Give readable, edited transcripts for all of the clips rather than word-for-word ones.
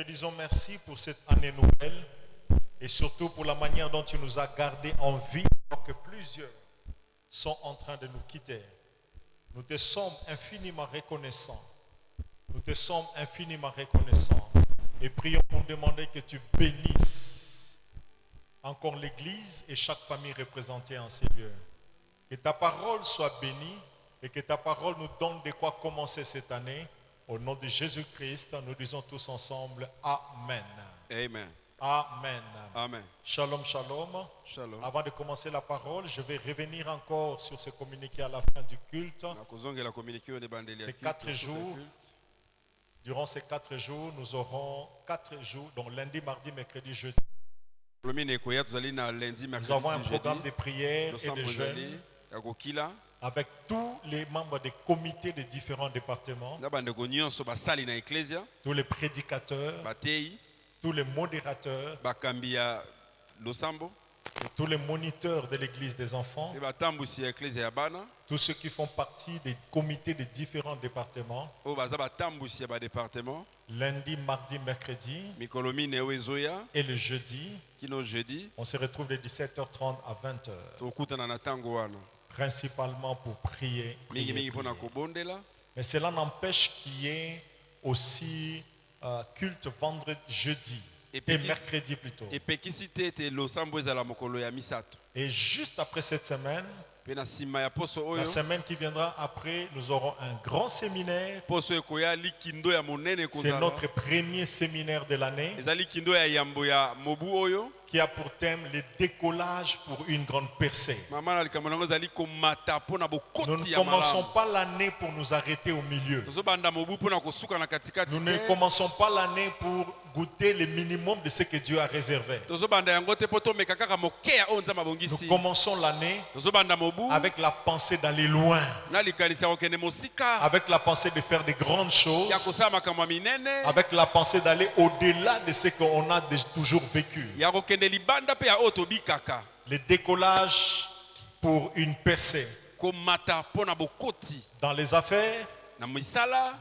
disons merci pour cette année nouvelle et surtout pour la manière dont tu nous as gardés en vie alors que plusieurs sont en train de nous quitter. Nous te sommes infiniment reconnaissants. Nous te sommes infiniment reconnaissants et prions pour demander que tu bénisses encore l'Église et chaque famille représentée en ces lieux. Que ta parole soit bénie et que ta parole nous donne de quoi commencer cette année. Au nom de Jésus-Christ, nous disons tous ensemble Amen. Amen. Amen. Amen. Shalom, shalom. Shalom. Avant de commencer la parole, je vais revenir encore sur ce communiqué à la fin du culte. Ces 4 jours, durant ces 4 jours, nous aurons 4 jours, donc lundi, mardi, mercredi, jeudi. Nous avons un programme de prière et de jeûne avec tous les membres des comités des différents départements, tous les prédicateurs, tous les modérateurs, et tous les moniteurs de l'église des enfants, tous ceux qui font partie des comités des différents départements, lundi, mardi, mercredi, et le jeudi, on se retrouve de 17h30 à 20h, principalement pour prier. Mais cela n'empêche qu'il y ait aussi culte vendredi, jeudi et mercredi plutôt. Et juste après cette semaine, la semaine qui viendra après, nous aurons un grand séminaire. C'est notre premier séminaire de l'année qui a pour thème le décollage pour une grande percée. Nous ne commençons pas l'année pour nous arrêter au milieu. Nous ne commençons pas l'année pour goûter le minimum de ce que Dieu a réservé. Nous commençons l'année avec la pensée d'aller loin, avec la pensée de faire de grandes choses, avec la pensée d'aller au-delà de ce qu'on a toujours vécu. Le décollage pour une percée dans les affaires,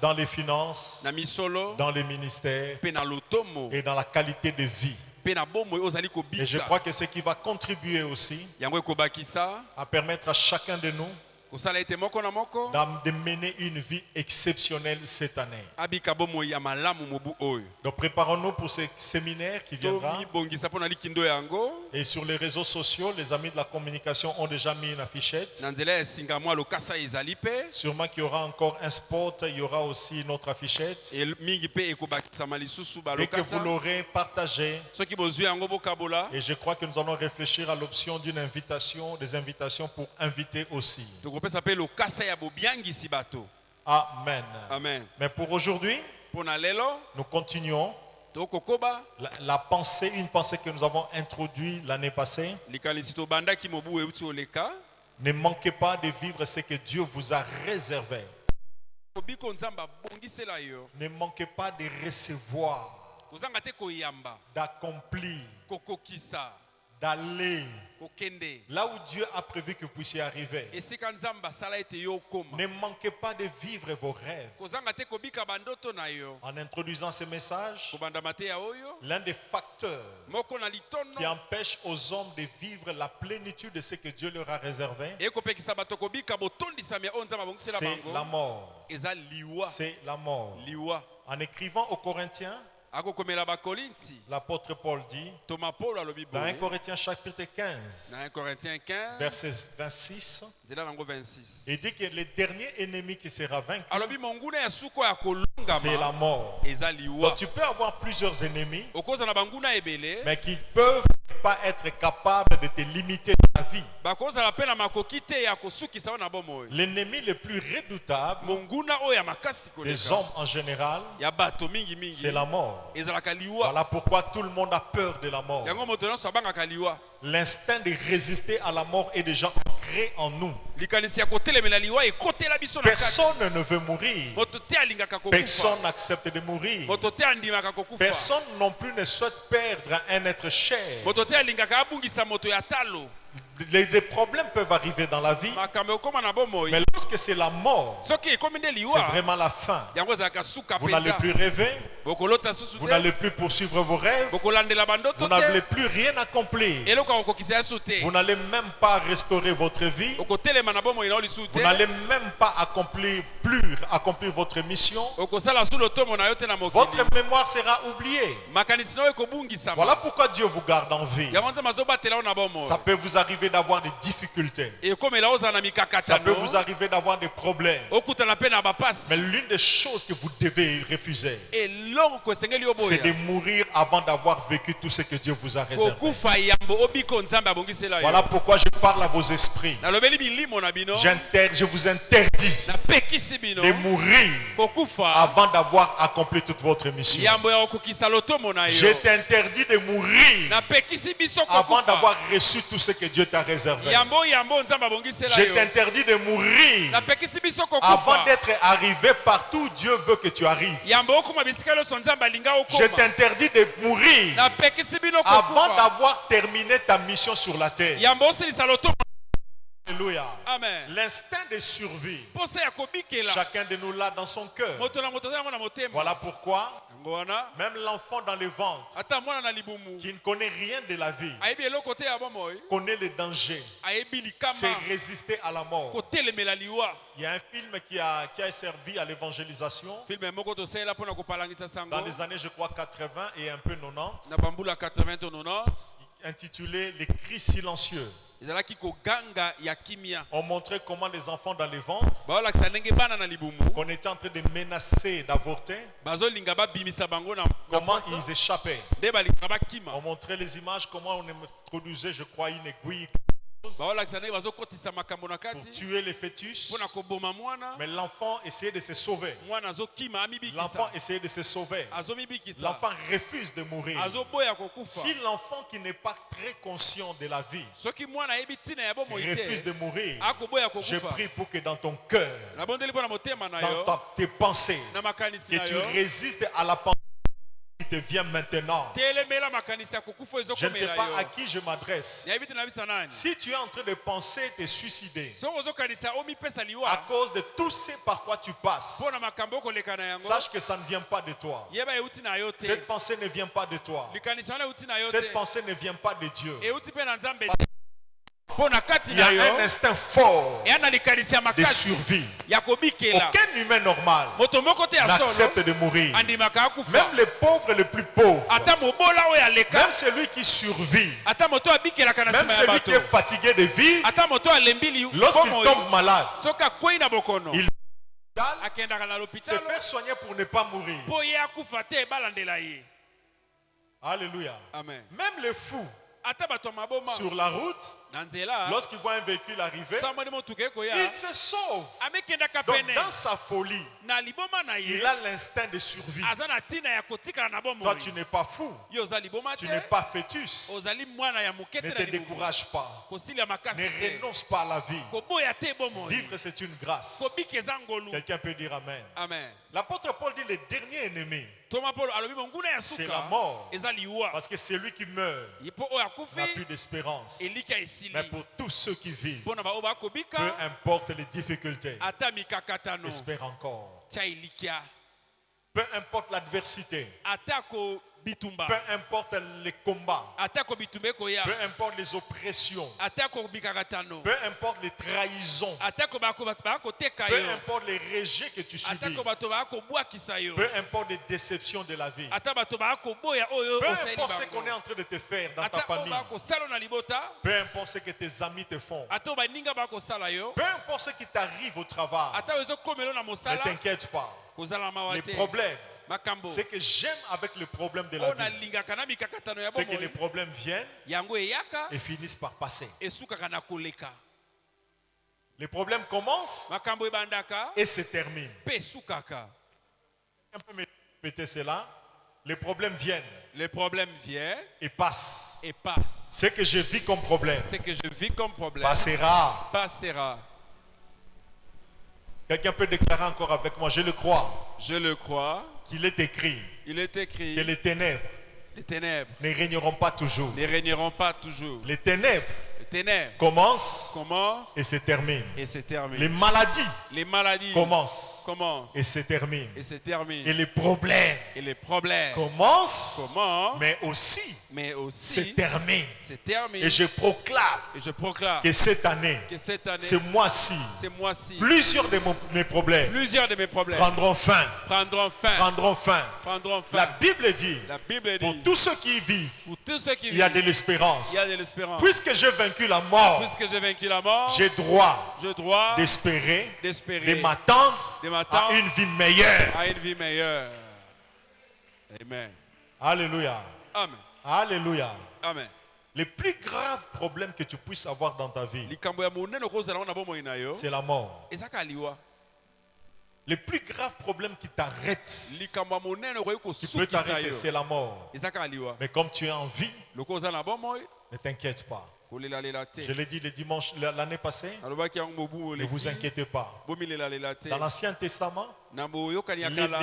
dans les finances, dans les ministères et dans la qualité de vie. Et je crois que ce qui va contribuer aussi à permettre à chacun de nous de mener une vie exceptionnelle cette année. Donc préparons-nous pour ce séminaire qui viendra. Et sur les réseaux sociaux, les amis de la communication ont déjà mis une affichette. Sûrement qu'il y aura encore un spot, il y aura aussi notre affichette. Dès que vous l'aurez partagé, et je crois que nous allons réfléchir à l'option d'une invitation, des invitations pour inviter aussi. Amen. Amen. Mais pour aujourd'hui, nous continuons la pensée, une pensée que nous avons introduite l'année passée. Ne manquez pas de vivre ce que Dieu vous a réservé. Ne manquez pas de recevoir, d'accomplir, d'aller là où Dieu a prévu que vous puissiez arriver. Ne manquez pas de vivre vos rêves. En introduisant ce message, l'un des facteurs qui empêche aux hommes de vivre la plénitude de ce que Dieu leur a réservé, c'est la mort. C'est la mort. En écrivant aux Corinthiens, l'apôtre Paul dit dans 1 Corinthiens chapitre 15, verset 26, il dit que le dernier ennemi qui sera vaincu, c'est la mort. Donc tu peux avoir plusieurs ennemis, mais qui ne peuvent pas être capables de te limiter dans la vie. L'ennemi le plus redoutable des hommes en général, c'est la mort. Voilà pourquoi tout le monde a peur de la mort. L'instinct de résister à la mort est déjà ancré en nous. Personne ne veut mourir. Personne n'accepte de mourir. Personne non plus ne souhaite perdre un être cher. Les problèmes peuvent arriver dans la vie, mais lorsque c'est la mort, c'est vraiment la fin. Vous n'allez plus rêver, vous n'allez plus poursuivre vos rêves, vous n'allez plus rien accomplir. Vous n'allez même pas restaurer votre vie, vous n'allez même pas accomplir votre mission. Votre mémoire sera oubliée. Voilà pourquoi Dieu vous garde en vie. Ça peut vous arriver d'avoir des difficultés. Ça peut vous arriver d'avoir des problèmes. Mais l'une des choses que vous devez refuser, c'est de mourir avant d'avoir vécu tout ce que Dieu vous a réservé. Voilà pourquoi je parle à vos esprits. Je vous interdis de mourir avant d'avoir accompli toute votre mission. Je t'interdis de mourir avant d'avoir reçu tout ce que Dieu t'a réservé. Je t'interdis de mourir avant d'être arrivé partout où Dieu veut que tu arrives. Je t'interdis de mourir avant d'avoir terminé ta mission sur la terre. Alléluia. L'instinct de survie, chacun de nous l'a dans son cœur. Voilà pourquoi même l'enfant dans le ventre qui ne connaît rien de la vie connaît les dangers, c'est résister à la mort. Il y a un film qui a servi à l'évangélisation dans les années, je crois, 80 et un peu 90, intitulé Les cris silencieux. On montrait comment les enfants dans les ventres, qu'on était en train de menacer d'avorter, comment ils échappaient. On montrait les images, comment on introduisait, je crois, une aiguille pour tuer les fœtus. Mais l'enfant essayait de se sauver. L'enfant essayait de se sauver. L'enfant refuse de mourir. Si l'enfant qui n'est pas très conscient de la vie refuse de mourir, je prie pour que dans ton cœur, dans tes pensées, que tu résistes à la pensée qui te vient maintenant. Je ne sais pas à qui je m'adresse. Si tu es en train de penser te suicider à cause de tout ce par quoi tu passes, sache que ça ne vient pas de toi. Cette pensée ne vient pas de toi. Cette pensée ne vient pas de Dieu. Il y a un instinct fort de survie. Aucun humain normal n'accepte de mourir. Même les pauvres les plus pauvres, même celui qui survit, même celui qui est fatigué de vivre, lorsqu'il tombe malade, il se faire soigner pour ne pas mourir. Alléluia. Même les fous sur la route, lorsqu'il voit un véhicule arriver, il se sauve. Donc dans sa folie, il a l'instinct de survie. Toi tu n'es pas fou, tu n'es pas fœtus. Ne te décourage pas, ne renonce pas à la vie. Vivre c'est une grâce. Quelqu'un peut dire amen. L'apôtre Paul dit le dernier ennemi, c'est la mort. Parce que celui qui meurt n'a plus d'espérance. Mais pour tous ceux qui vivent, peu importe les difficultés, espère encore. Peu importe l'adversité, peu importe les combats, peu importe les oppressions, peu importe les trahisons, peu importe les rejets que tu subis, peu importe les déceptions de la vie, peu importe ce qu'on est en train de te faire dans ta famille, peu importe ce que tes amis te font, peu importe ce qui t'arrive au travail, ne t'inquiète pas. Les problèmes, c'est que j'aime avec le problème de la vie, c'est que les problèmes viennent et finissent par passer. Les problèmes commencent et se terminent. On peut répéter cela. Les problèmes viennent. Et passent. Ce que je vis comme problème, passera. Quelqu'un peut déclarer encore avec moi, je le crois. Qu'il est écrit que les ténèbres ne régneront pas toujours. ne régneront pas toujours. Les ténèbres Les ténèbres commencent commencent et se terminent. et se terminent. Les maladies Les maladies commencent commencent et se terminent. et se terminent. Et les problèmes Et les problèmes commencent, commencent, mais aussi mais se aussi terminent. se terminent. Et je proclame Et je proclame que cette année, que cette année, ce mois-ci, ce mois-ci, plusieurs de mes problèmes plusieurs de mes problèmes prendront fin. prendront fin. Prendront fin. Prendront fin. La Bible dit, La Bible pour dit, tous ceux qui y vivent, pour tous ceux qui il y a de vivent, l'espérance. il y a de l'espérance. Puisque j'ai vaincu la mort, Puisque j'ai vaincu la mort, j'ai droit j'ai droit d'espérer, d'espérer, de m'attendre de m'attendre à une vie meilleure. à une vie meilleure. Amen. Alléluia. Amen. Alléluia. Amen. Les plus graves problèmes que tu puisses avoir dans ta vie, Likambo ya monene kozala na bomoi na yo. c'est la mort. Ezaka liwa. Les plus graves problèmes qui t'arrêtent, Likambo ya monene koyi qui peut kosukisa t'arrêter, yo. c'est la mort. Ezaka liwa. Mais comme tu es en vie, Loko oza na bomoi, ne t'inquiète pas. kolela lela te. Je l'ai dit le dimanche l'année passée, Alobaki yango mobu ne vous inquiétez pas. bomilela lela te. Dans l'Ancien Testament, Na boyokani ya kala,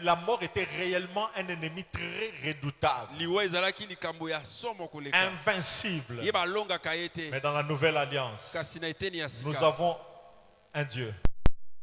la mort était réellement un ennemi très redoutable, liwa ezalaki likambo ya somo koleka. invincible. Ye balongaka ye te. Mais dans la nouvelle alliance, Kasi na eteni ya sika. nous avons un Dieu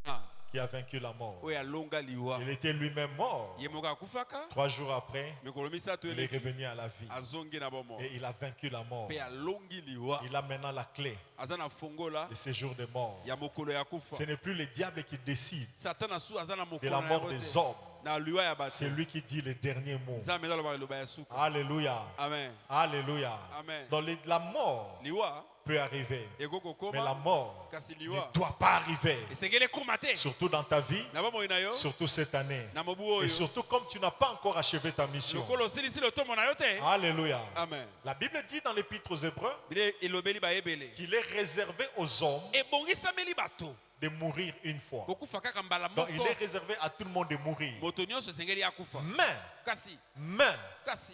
Ah, qui a vaincu la mort. oyo alonga liwa. Il était lui-même mort. Ye moko akufaka, 3 jours après, mikolo misato il est eleki, revenu à la vie. azongi na bomo. Et il a vaincu la mort. Pe alongi liwa. Il a maintenant la clé Aza na fongola de ces jours de mort. ya mokolo ya kufa. Ce n'est plus le diable qui décide Satan asu aza na de mokolo la na mort yango des te. hommes. Na liwa ya bato. C'est lui qui dit les derniers mots. Nzambe azaloba liloba ya suka. Alléluia. Amen. Alléluia. Amen. Donc la mort Liwa peut arriver. ekoko Mais la koma mort kasi ne liwa doit pas arriver. esengeli ekoma te. Surtout dans ta vie, Na bomoi na yo, surtout cette année. na mobu Et oyo. surtout comme tu n'as pas encore achevé ta mission. Lokolo osilisi lotomo na yo te. Alléluia. Amen. La Bible dit dans l'Épître aux Hébreux Bile elobeli bayebele. qu'il est réservé aux hommes Ebongisameli bato. de mourir une fois. Kokufa kaka mbala Donc il moko. est réservé à tout le monde de mourir. Moto nyonso esengeli akufa. Mais Kasi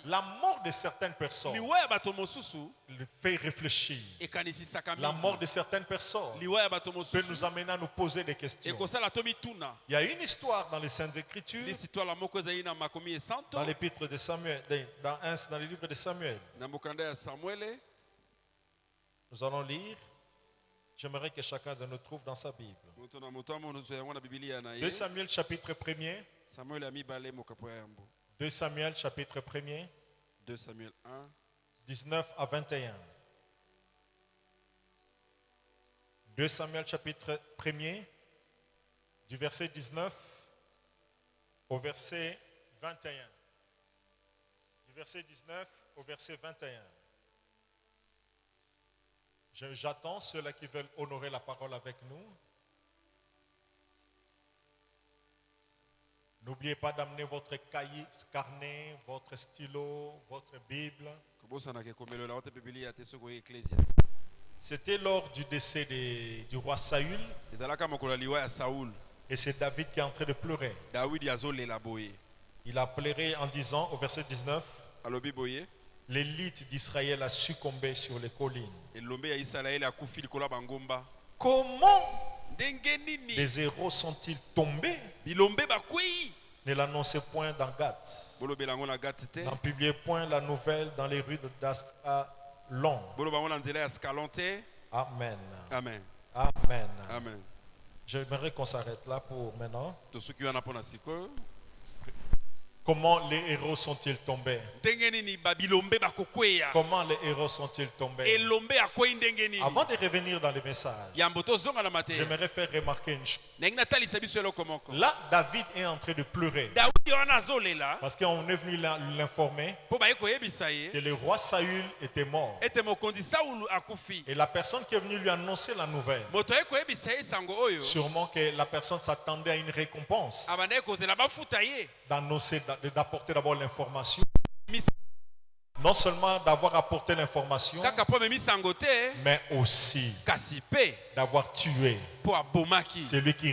la mort de certaines personnes liwa ya bato mosusu le fait réfléchir. ekanisisaka La mingi. mort de certaines personnes Liwa ya bato peut mosusu nous amener à nous poser des questions. ekosala to mituna. Il y a une histoire dans les Saintes Écritures, Lisitwala moko ezali na makomi esanto dans l'épître de Samuel, dans le livre de Samuel. na mokanda ya Samuele. Nous allons lire. J'aimerais que chacun de nous trouve dans sa Bible. Moto na moto amono yango na Biblia na 2 ye. Samuel chapitre 1er. Samuel a mibale mokapo ya yambo. 2 Samuel chapitre 1er, 2 Samuel 1, 19 à 21. 2 Samuel chapitre 1er, du verset 19 au verset 21. Du verset 19 au verset 21. J'attends ceux-là qui veulent honorer la parole avec nous. N'oubliez pas d'amener votre cahier, carnet, votre stylo, votre Bible. kobosana ke komelo la wote Biblia te soko ecclesia. C'était lors du décès du roi Saül Ezalaka mokolo liwa ya Saul. et c'est David qui est en train de pleurer. David azolela boye. Il a pleuré en disant au verset 19, Alobi boye. l'élite d'Israël a succombé sur les collines. Elombe ya Israël akufi likolo ya bangomba. Comment Ndenge nini? les héros sont-ils tombés? Bilombe bakwei. Ne l'annoncez point dans Gath. Bolobela ngo na Gat te. N'en publiez point la nouvelle dans les rues d'Ascalon. Boloba ngo na nzela ya Scalonte. Amen. Amen. Amen. Amen. J'aimerais qu'on s'arrête là pour maintenant. Tosuki wana pona sikoyo. Comment les héros sont-ils tombés? Ndenge nini ba bilombe bakokweya. Comment les héros sont-ils tombés? Elombe akwei ndenge nini? Avant de revenir dans le message, Yambo tozonga na mate. j'aimerais faire remarquer une chose. Ndenge natalisa biso eloko moko. Là, David est en train de pleurer Daudi wana azolela. parce qu'on est venu l'informer Po baye koyebisa ye. que le roi Saül était mort. Ete mokonzi Saulu akufi. Et la personne qui est venue lui annoncer la nouvelle, Moto ye koyebisa ye sango oyo. sûrement que la personne s'attendait à une récompense, Abanda kozela bafuta ye. d'apporter d'abord l'information. Mis- Non seulement d'avoir apporté l'information, Kaka po memi sango te. mais aussi Kasi pe d'avoir tué po abomaki. celui qui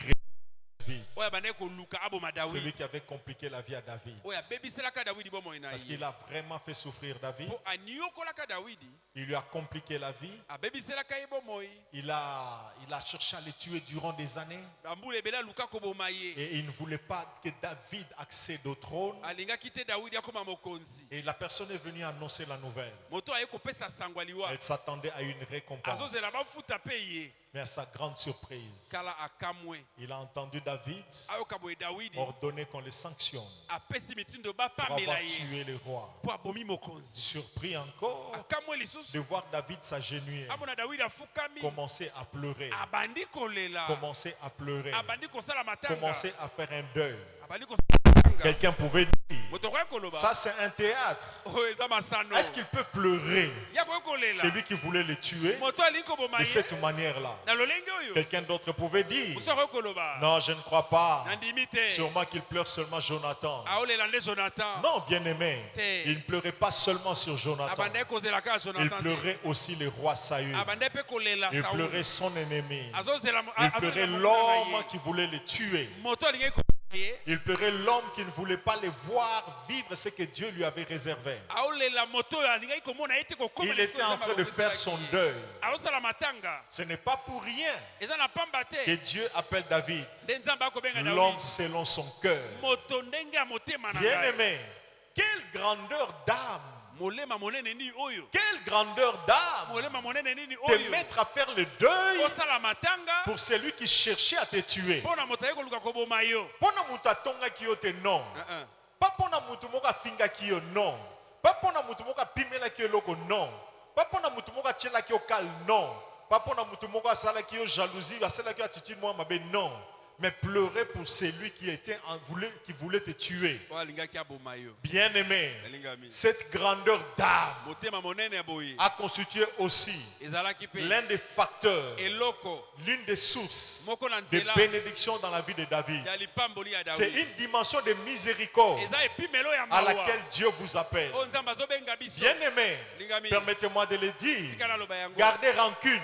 David. Oya oyo abandaki koluka aboma Celui Dawidi qui avait compliqué la vie à David. oyo abebiselaka Dawidi bomoi na Parce ye qu'il a vraiment fait souffrir David. mpo aniokolaka Dawidi Il lui a compliqué la vie. abebiselaka ye bomoi Il a cherché à le tuer durant des années. bambula ebele aluka koboma ye Et il ne voulait pas que David accède au trône. alingaki te Dawidi akoma mokonzi Et la personne est venue annoncer la nouvelle. moto aye kopesa sango aliwa Elle s'attendait à une récompense. azozela bafuta mpe ye Mais à sa grande surprise, kala akamwe il a entendu David ayoka boye Dawidi ordonner qu'on le sanctionne apesi mitindo pour avoir bapamela ye tué le roi. mpo abomi mokonzi Surpris encore akamwe de lisusu voir David s'agenouiller, amona Dawidi afukami commencer à pleurer, abandi kolela commencer à pleurer, abandi kosala matanga commencer à faire un deuil. abandi kosala matanga Quelqu'un pouvait dire, moto akoki koloba ça c'est un théâtre. oyo eza masano Est-ce qu'il peut pleurer ya koki kolela celui qui voulait le tuer moto alingi koboma de ye cette manière-là? na lolenge oyo Quelqu'un d'autre pouvait dire, mosu akoki koloba non, je ne crois pas. nandimi te Sûrement qu'il pleure seulement Jonathan. aolela nde Jonathan Non, bien-aimé, Te. il ne pleurait pas seulement sur Jonathan. abandaki kozela kaka Il Jonathan te pleurait aussi le roi Saül. abandaki mpe kolela Il Saul pleurait son ennemi. azozela Il pleurait l'homme qui voulait le tuer. moto alingaki koboma ye Il pleurait l'homme qui ne voulait pas le voir vivre ce que Dieu lui avait réservé. aolela moto oyo alingaki komona ye te kokoma Il était en train de faire son deuil. azosala matanga Ce n'est pas pour rien eza na pamba que te Dieu appelle David nde nzambe akobenga l'homme Dawidi selon son cœur. moto ndenge ya motema na ngai Bien-aimé, quelle grandeur d'âme, molema monene nini oyo quelle grandeur d'âme molema monene nini te oyo mettre à faire le deuil osala matanga pour celui qui cherchait à te tuer. mpo na moto aye koluka koboma yo Pona mutu atongaki yo te non. Pas pona mutu moko afingaki yo non. Pas pona mutu moko apimelaki yo eloko non. Pas pona mutu moko atielaki yo kale non. Pas pona mutu moko asalaki yo jalousie, asalaki yo attitude moko mabe non. Mais pleurer pour celui qui voulait te tuer. oyo alingaki aboma yo Bien-aimé, elingami cette grandeur d'âme motema monene ya boye a constitué aussi ezalaki mpe l'un des facteurs, eloko l'une des sources moko na de nzela bénédiction dans la vie de David. ya lipamboli ya C'est Dawidi une dimension de miséricorde eza epimelo ya à mawa laquelle Dieu vous appelle. oyo nzambe azobenga biso Bien-aimé, lingami permettez-moi de le dire, tika naloba yango gardez rancune,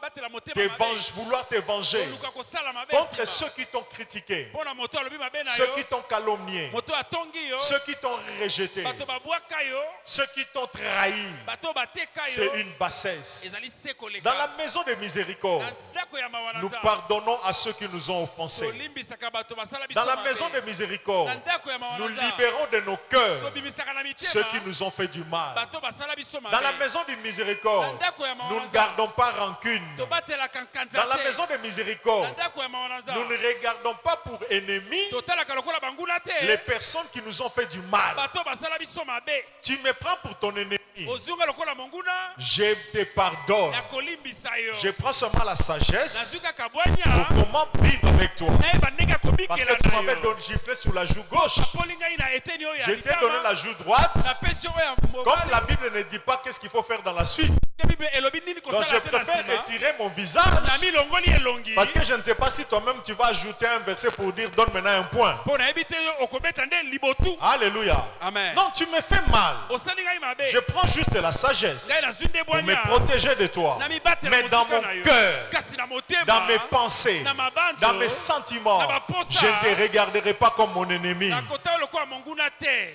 batela motema mabe vouloir te venger koluka kosala mabe contre nsima ceux qui t'ont critiqué, mpo na moto alobi mabe na ceux yo qui t'ont calomnié, moto atongi yo ceux qui t'ont rejeté, bato babwaka yo ceux qui t'ont trahi. bato bateka yo C'est une bassesse. ezali se koleka Dans la maison de miséricorde, na ndako ya mawa na nous nzambe pardonnons à ceux qui nous ont offensés. tolimbisaka bato basala biso Dans la mabe. maison de miséricorde, na ndako ya mawa nous na nzambe libérons de nos cœurs tobimisaka na ceux mitema qui nous ont fait du mal. bato basala biso Dans la mabe maison de miséricorde, nous ne Nous gardons pas rancune. tobatelaka nkanza Dans la te maison de na miséricorde, ndako ya mawa na nous ne nzambe regardons pas pour ennemis totalaka lokola banguna les te personnes qui nous ont fait du mal. bato basala biso mabe Tu me prends pour ton ennemi. ozunga lokola monguna Je te pardonne. na kolimbisa yo Je prends seulement la sagesse nazwi kaka pour bwanya comment vivre avec toi. nayeba ndenge Parce akobikela que tu na m'avais yo donné giflé sur la joue gauche. apoli ngai na eteni oyo ya Je t'ai donné la litama joue droite. napesi oyo ya Comme la mobali Bible ne dit pas qu'est-ce qu'il faut faire dans la suite. bible elobi nini Donc je kosala te na préfère nsima retirer mon visage. na milongoli elongi Parce que je ne sais pas si toi-même tu vas ajouter un verset pour dire donne maintenant un point. mpo nayebi te yo okobeta nde libotu Alléluia. amen Non, tu me fais mal. osali ngai mabe Je prends juste la sagesse ngai nazwi nde pour me bwanya protéger de toi. na mibatela Mais dans mosika mon na yo cœur, kasi na motema dans mes pensées, na mabanzo dans mes sentiments, na baposa, je ne te regarderai pas comme mon ennemi. nakota yo lokola monguna te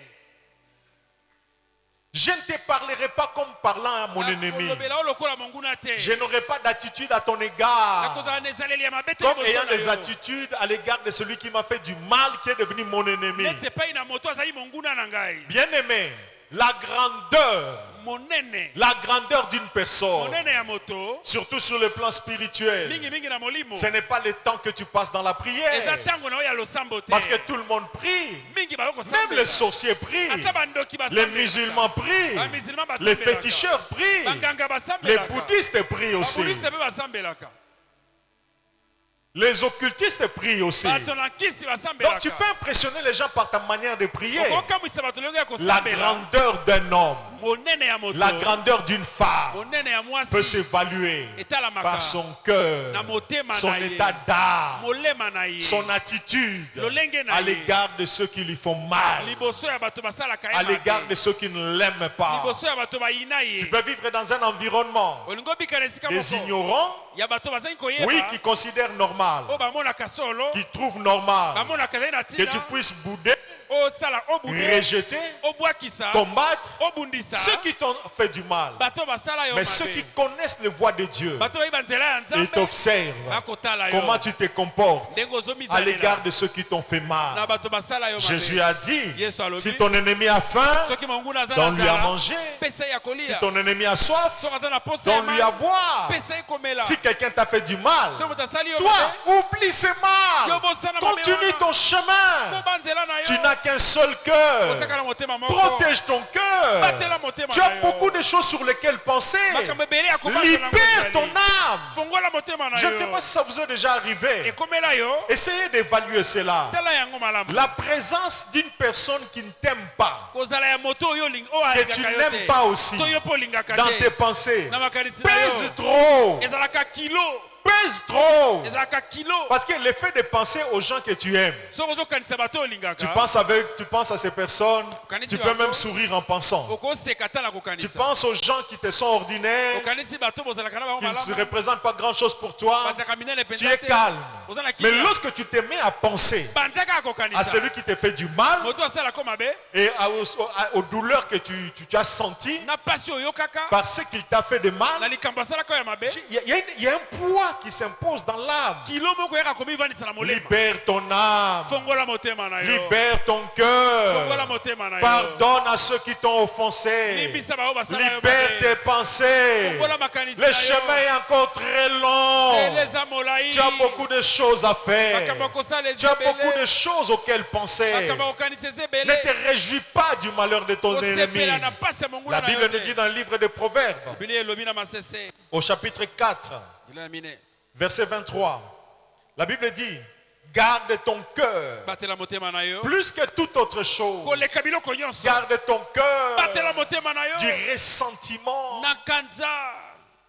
Je ne te parlerai pas comme parlant à mon ennemi. nakolobela yo lokola monguna te Je n'aurai pas d'attitude à ton égard. nakozala na ezaleli ya mabe te Comme liboso ayant na des yo attitudes à l'égard de celui qui m'a fait du mal, qui est devenu mon ennemi. neti epai na moto azali monguna na ngai Bien-aimé, la grandeur d'une personne, monene ya moto surtout sur le plan spirituel, mingimingi na molimo ce n'est pas le temps que tu passes dans la eza prière. ntango na oyo ya losambo te Parce que tout le monde prie. mingi bayo Même kosambela les sorciers prient. ata bandoki Les musulmans prient. bamusulman Les féticheurs prient. banganga Les basambelaka bouddhistes prient aussi. babudiste mpe basambelaka Les occultistes prient aussi. bato na nkisi Donc tu basambelaka peux impressionner les gens par ta manière de prier. okokamwisa bato longo ya La kosambela grandeur d'un homme monene ya moto La grandeur d'une femme monene ya peut mwasi s'évaluer etalamaka par son cœur, na motema son na ye état d'âme, molema na ye son attitude lolenge na à ye l'égard de ceux qui lui font mal, liboso ya bato basalaka ye à l'égard mabe de ceux qui ne l'aiment pas. liboso ya bato bayina Tu ye peux vivre dans un environnement olingi obika na esika des moko ignorants, ya bato bazali oui, koyeba qui considèrent normal, oyo bamonaka solo qui trouvent normal bamonaka ezali na que tu ntina puisses bouder, osala obude rejeter, obwakisa combattre obundisa ceux qui t'ont fait du mal. bato basala yo Mais ceux qui mabe connaissent les voies de Dieu, bato bayiba nzela ya ils nzambe t'observent bakotala yo comment tu te comportes ndenge à ozomisalela l'égard de ceux qui t'ont fait na mal. bato basala yo Jésus mabe a dit, Yesu alobi, si ton ennemi a faim, soki monguna aza na donne-lui à nzala manger. pesa ye ya Si kolia ton ennemi a soif, soki aza na posa ya donne-lui à mai boire. pesa ye komela Si quelqu'un t'a fait du mal, soki moto asali yo toi, mabe oublie ce mal. yo bosana mabe Continue wana ton chemin. koba nzela na Tu yo n'as qu'un seul cœur. osaka na motema moko Protège ton cœur. batela motema Tu na as yo beaucoup de choses sur lesquelles penser. makambo ebele ya kobanza nango Libère ton ezali âme. fongola motema na Je ne sais yo pas si ça vous est déjà arrivé. ekomela yo Essayez d'évaluer cela. tala yango malamu La présence d'une personne qui ne t'aime pas, kozala ya moto oyo oyo que tu alingaka yo n'aimes te pas aussi, to yo mpo olingaka dans te tes pensées, na makanisi na pèse yo trop. ezalaka kilo Pèse trop. ezalaka kilo Parce que l'effet de penser aux gens que tu aimes, soki ozokanisa bato oyo olingaka tu penses à ces personnes, tu peux même sourire en pensant. okoseka ta na Tu kokanisa penses aux gens qui te sont ordinaires, okanisi bato bozalaka na bango qui ne se malamu représentent pas grand-chose pour toi. bazalaka minene Tu mpenza es te calme. oza na Mais kimia lorsque tu te mets à penser banzaka ya à kokanisa celui qui te fait du mal moto asalaka mabe et aux douleurs que tu as senties na pasi oyokaka par ce qu'il t'a fait de na mal, likambo asalaka oyo ya mabe il y a un poids qui s'impose dans l'âme. kilo moko yaka komivandisa na molema Libère ton âme. fongola motema na yo Libère ton cœur. fongola motema na yo Pardonne à ceux qui t'ont offensé. limbisa bao basala yo Libère mabe tes pensées. fongola makanisi Le na chemin yo est encore très long. eleza molai Tu as beaucoup de choses à faire. makambo kosala Tu as beaucoup ezebele de choses auxquelles penser. makambo kokanisa Ne ezebele te réjouis pas du malheur de ton ennemi. kosepela na pasi ya monguna La na yo Bible nous te dit dans le livre des Proverbes, biblia elobi na masese au chapitre 4, ilo ya mine verset 23, la Bible dit, garde ton cœur batela motema na yo plus que toute autre chose. koleka biloko nyonso Garde ton batela cœur motema na yo du ressentiment. na kanza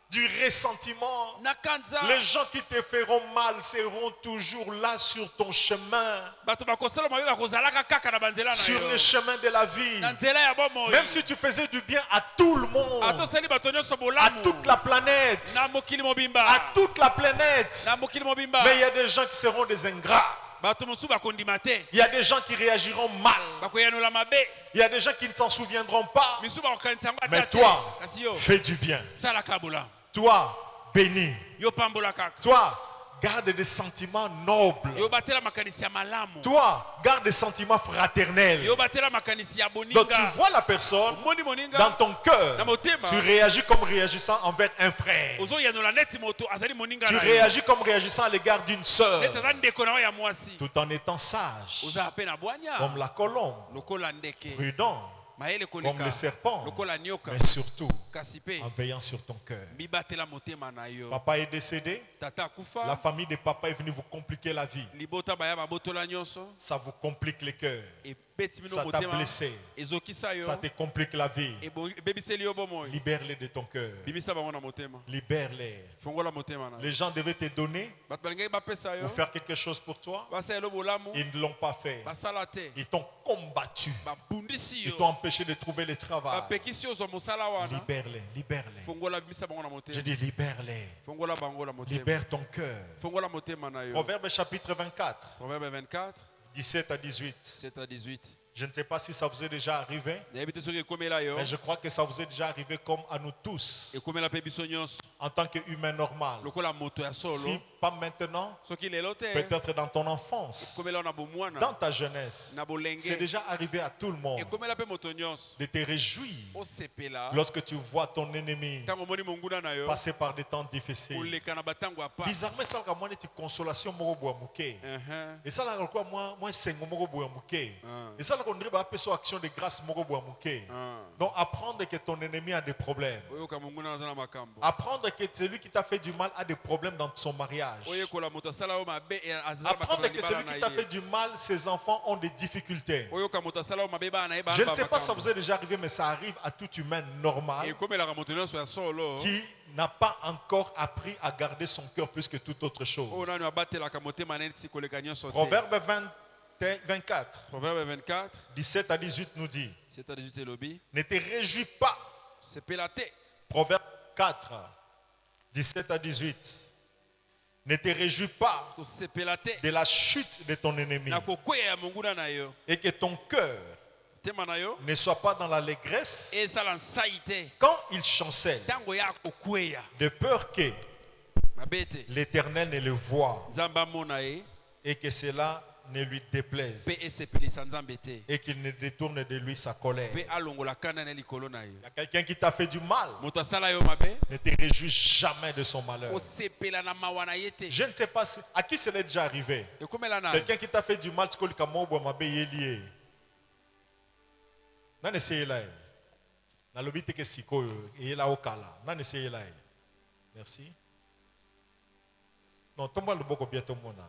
Du ressentiment. na kanza Les gens qui te feront mal seront toujours là sur ton chemin, bato bakosala mabe bakozalaka kaka na banzela na sur yo le chemin de la vie. na nzela ya bomoi Même si tu faisais du bien à tout le monde, atosali bato nyonso à bolamu toute la planète, na mokili mobimba à toute la planète, na mokili mobimba mais il y a des gens qui seront des ingrats. bato mosusu bakondima te Il y a des gens qui réagiront mal. bakoyanola mabe Il y a des gens qui ne s'en souviendront pas. misusu bakokanisa yango Mais ata te toi, kasi yo fais du bien. salaka bolamu Toi, bénis. yo pambola kaka Toi, garde des sentiments nobles. yo batela makanisi ya malamu Toi, garde des sentiments fraternels. yo batela makanisi ya Donc tu boninga vois la personne omoni moninga dans ton cœur. na motema Tu réagis comme réagissant envers un frère. ozoyanola neti moto azali moninga Tu na yo réagis comme réagissant à l'égard d'une sœur. neti aza ndeko na yo ya mwasi Tout en étant sage. ozala mpe na bwanya Comme la colombe. lokola ndeke Prudent. mayele Comme koleka le serpent. lokola nyoka Mais surtout, kasi mpe en veillant sur ton cœur. mibatela motema na yo Papa est décédé. tata La akufa famille de papa est venue vous compliquer la vie. libota baya babotola nyonso Ça vous complique le cœur. ebeti bino Ça t'a motema blessé. ezokisa yo Ça te complique la vie. ebebiseli yo bomoi Libère-les de ton cœur. bimisa bango na motema Libère-les. fongola motema na yo Les gens devaient te donner bato balingaki bapesa ou yo faire quelque chose pour toi. basalela bolamu Ils ne l'ont pas fait. basala te Ils t'ont combattu. babundisi Ils yo t'ont empêché de trouver le travail. bapekisi yo ozwa mosala wana Libère-les. Libère-les. fongola bimisa bango na Je motema dis libère-les. fongola bango na motema Libère ton cœur. fongola motema na yo Proverbe chapitre 24, proverbe 24 17 à 18. 7 à 18 Je ne sais pas si ça vous est déjà arrivé, nayebi te soki ekomela yo mais je crois que ça vous est déjà arrivé comme à nous tous, ekomela mpe biso nyonso en tant qu'humain normal. lokola moto ya Si solo pas maintenant, soki lelo te peut-être dans ton enfance, ekomela yo na bomwana dans ta jeunesse, na c'est bolenge déjà arrivé à tout le monde ekomela mpe moto nyonso de te réjouir osepela lorsque tu vois ton ennemi ntango omoni monguna na yo passer par des temps difficiles. koleka na batango ya pasi Bizarrement, ça a une consolation moko boya muke. Et ça là quoi moi sengo moko boya muke. Et ça là qu'on dirait ba peso action de grâce moko boya muke. Donc apprendre que ton ennemi a des problèmes. oyoka monguna naza na makambo Apprendre Apprendre que celui qui t'a fait du mal a des problèmes dans son mariage. oyekola moto asala yo mabe Apprendre que celui qui t'a fait du mal, ses enfants ont des difficultés. oyoka moto asala yo mabe bana Je ne sais pas si ça vous est déjà arrivé, mais ça arrive à tout humain normal ekomelaka moto nyonso ya solo qui n'a pas encore appris à garder son cœur plus que toute autre chose. oyo nani abatelaka motema neti koleka nyonso te. Proverbe 24, Proverbe 24 17 à 18 nous dit, 7 à 18 elobi ne te réjouis pas. sepela te Proverbe 4, 17 à 18. Ne te réjouis pas kosepela te de la chute de ton ennemi na kokweya ya monguna na yo et que ton cœur tema na yo ne soit pas dans l'allégresse ezala nsai te quand il chancelle, ntango ya kokweya de peur que mabe te l'Éternel ne le voie nzambe amona ye et que cela ne lui déplaise mpe esepelisa nzambe te et qu'il ne détourne de lui sa colère. mpe alongola kanda na likolo na yo. Il y a quelqu'un qui t'a fait du mal. moto asala yo mabe Ne te réjouis jamais de son malheur. kosepela na mawa na ye te Je ne sais pas à qui cela est déjà arrivé. ekomela na Quelqu'un qui t'a fait du mal, tu peux le lié. Nan essayé là. Na lobi te ke sikoyo et la okala. Nan essayé là. Merci. Non, tomba le boko bientôt mona.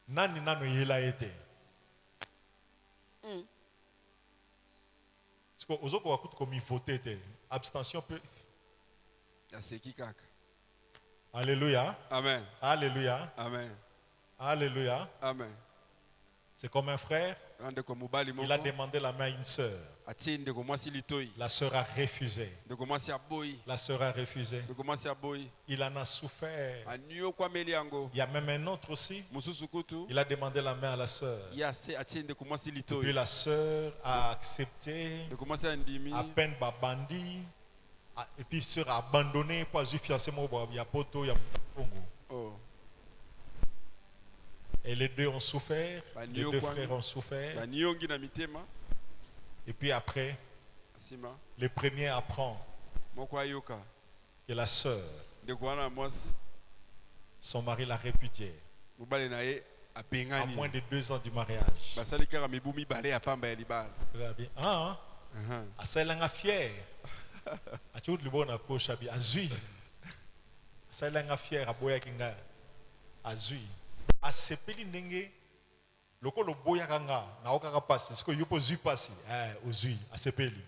Nani nano yela ete. Parce que ozoko wakutu komi voter te. Abstention peut. aseki kaka. Alléluia. Amen. Alléluia. Amen. Alléluia. Amen. C'est comme un frère. ndeko mobali Il a moko demandé la main à une sœur. atie ndeko mwasi litoi La sœur a refusé. ndeko mwasi aboyi La sœur a refusé. ndeko mwasi aboyi Il en a souffert. aniokwameli yango Il y a même un autre aussi. mosusu kutu Il a demandé la main à la sœur. ye ase atie ndeko mwasi Puis litoi la sœur a accepté. ndeko mwasi andimi À peine babandi. Et puis sœur a abandonné pour avoir fiancé mon il y a poto, il y a Mutapongo. oh Et les deux ont souffert. Les deux frères ont souffert. baniongi na mitema Et puis après, nsima le premier apprend moko ayoka que la sœur, ndeko wana mwasi son mari l'a répudiée. mobali na ye À abengani moins de 2 ans du mariage. basali kaka mibu mibale ya pamba ya libala Ah, asalanga fier. Achut libo na kosha bi azui. Asalanga fier aboya kinga azui. Asepeli ndenge loko lo boya kanga na okaka passer ce que yupo zui passer ozui asepeli.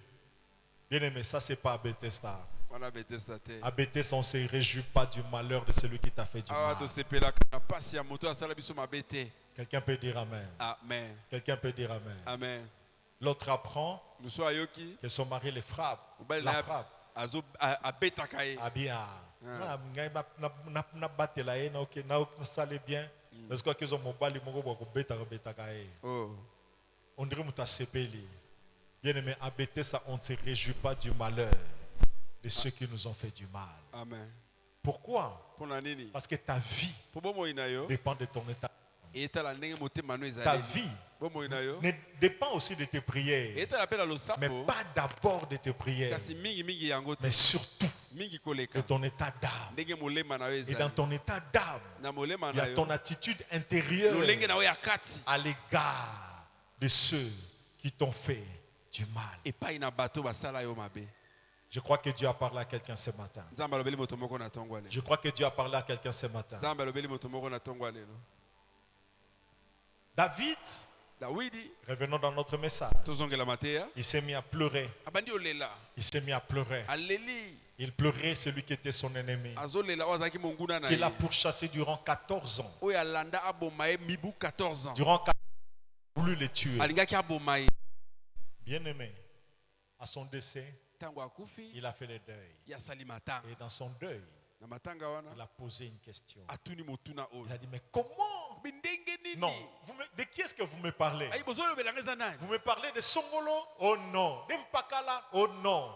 Bien aimé, ça c'est pas Bethesda. wana betesta te À Bethesda, on ne se réjouit pas du malheur de celui qui t'a fait du awa mal. tosepelaka na pasi ya moto asala biso mabe te. Quelqu'un peut dire amen. Amen. Quelqu'un peut dire amen. Amen. L'autre apprend Mosusu ayoki que son mari le frappe. mobali La na ye frappe. abetaka ye Ah bien. Na batela ye na ok na sale bien. Parce que qu'ils ont mobali moko boko betaka ye. oh On dirait muta sepeli. Bien aimé, à Bethesda, on ne se réjouit pas du malheur de ceux qui nous ont fait du mal. amen. Pourquoi? Mpona nini Parce que ta vie po bomoi na yo dépend de ton état. etala ndenge motema no Ta ezali vie bomoi na yo dépend aussi de tes prières. etala mpe na Mais losambo pas d'abord de tes prières. kasi mingi yango te Mais surtout mingi de koleka ton état d'âme. ndenge molema na yo Et dans ezali ton état d'âme, na molema il y na a yo ton attitude intérieure lolenge na yo ya kati à l'égard de ceux qui t'ont fait du mal. epai na bato basala yo mabe. Je crois que Dieu a parlé à quelqu'un ce matin. nzambe alobeli moto moko na ntongo lelo Je crois que Dieu a parlé à quelqu'un ce matin. nzambe alobeli moto moko na ntongo lelo David, dawidi revenons dans notre message. tozongela mateya Il s'est mis à pleurer. abandi olela Il s'est mis à pleurer. aleli Il pleurait celui qui était son ennemi, azolela oyo azalaki monguna na qu'il a ye pourchassé durant 14 ans. oyo alanda aboma ye mibu 14 ans Durant 14 ans, il a voulu le tuer. alingaki aboma ye Bien aimé, à son décès, ntango akufi il a fait le deuil. ye asali matanga Et dans son deuil, na matanga wana il a posé une question. atuni motuna Il oyo a dit, mais comment? bindenge nini Non, de qui est-ce que vous me parlez? ayi bozolobelanga eza nani Vous me parlez de Songolo? Oh non. De Mpakala? Oh non.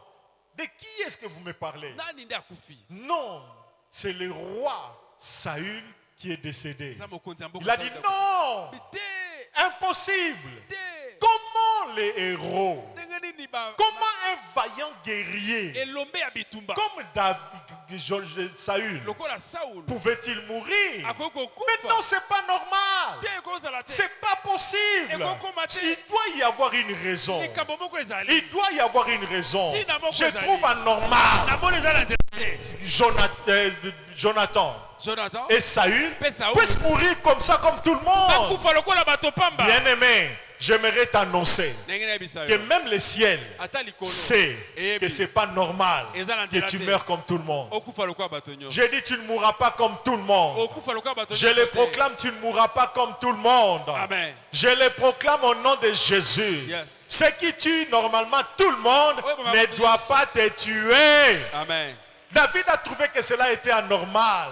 De qui est-ce que vous me parlez? nani nde akufi Non, c'est le roi Saül qui est décédé. eza mokonzi ya mboka Il a dit non, te impossible. te Comment les héros ndenge nini Comment un vaillant guerrier elombe ya bitumba comme Saül lokola Saul pouvait-il mourir? akoki Mais kokufa non, c'est pas normal. te ekozala te C'est pas possible. ekokoma te Il doit y avoir une raison. likambo moko ezali Il doit y avoir une raison. Tina moko Je ezali. trouve anormal namoni eza na nzela te Jonathan Jonathan et Saül Pe Saül. puissent mourir comme ça, comme tout le monde. bakufa lokola bato pamba Bien-aimé, j'aimerais t'annoncer ndenge nayebisa que yo même le ciel ata likolo sait eyebi que c'est pas normal Eza na que nzela tu te. meurs comme tout le monde. okufa lokola bato nyonso J'ai dit tu ne mourras pas comme tout le monde. okufa lokola bato Je nyonso le te. proclame, tu ne mourras pas comme tout le monde. Amen. Je le proclame au nom de Jésus. Yes. Ce qui tue normalement tout le monde Oui, maman, ne doit pas te tuer. Amen. David a trouvé que cela était anormal.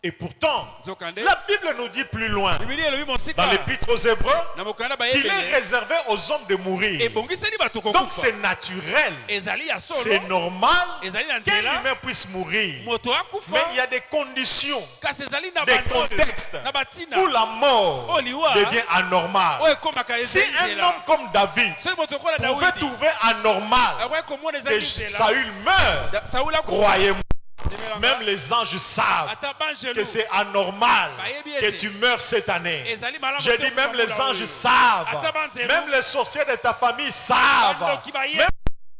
Et pourtant, Nzokande. la Bible nous dit plus loin, Biblia elobi mosika dans l'Épître aux Hébreux, na mokanda qu'il est bayebele réservé aux hommes de mourir. ebongiseli bato Donc kokufa c'est naturel, ezali ya c'est solo normal ezali na qu'un nzela humain puisse mourir. moto Mais akufa il y a des conditions, kasi ezali na des bandolo contextes na batina où la mort Oh, liwa. devient anormale. oyo ekomaka Si ezali un nzela homme comme David soki moto lokola pouvait dawidi trouver anormal akoki komona que ezali nzela Saül meurt, saul akufa croyez-moi, Ndimelanga. même les anges savent ata banjelu que c'est anormal Bayebi que ete. tu meurs cette année. ezali malamu Je te dis même okufa les mona anges oyo. savent, Ata banzelu. même les sorciers de ta famille savent, Bandoki baye- même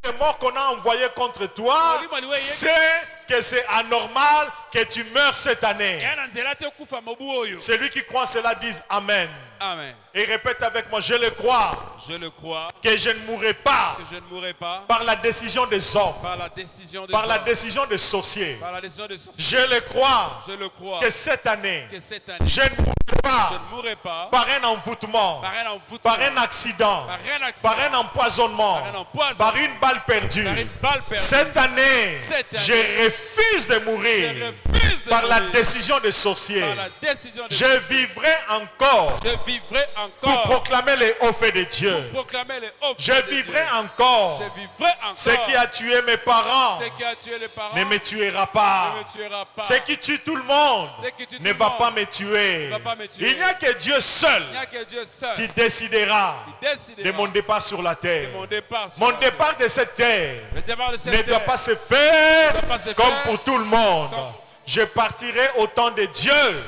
les morts qu'on a envoyés contre toi, Oli maliwe ye- c'est que c'est anormal que tu meurs cette année. eya na nzela te okufa mobu oyo Celui qui croit cela dise Amen. amen Et répète avec moi, je le crois, je le crois que je ne mourrai pas que je ne mourrai pas par la décision des hommes, par la décision de par la décision des sorciers. par la décision de sorcier. Je le crois Je le crois que cette année, que cette année je ne mourrai je pas ne mourrai pas par un envoûtement, par un envoûtement, par un accident, par un accident, par un empoisonnement, par un empoisonnement, par une balle perdue. par une balle perdue. Cette année, Cette année, je refuse de mourir je refuse de par la mourir décision des sorciers. par la décision de Je vivrai encore je vivrai pour encore proclamer les hauts faits de Dieu. proclamer les offres Je de vivrai Dieu. encore. Je vivrai encore Ce qui a tué mes parents ce qui a tué les parents ne me tuera ne pas. me tuera pas. Ce qui tue tout le monde Ce qui tue tout ne le va monde pas me tuer. ne va pas me tuer. Il n'y a que Dieu seul Il n'y a que Dieu seul qui décidera qui décidera de mon départ sur la terre. de mon départ sur Mon la terre. départ de cette terre Le départ de cette ne doit terre pas se faire ne doit pas se comme faire pour tout le monde. comme- Je partirai au temps de Dieu.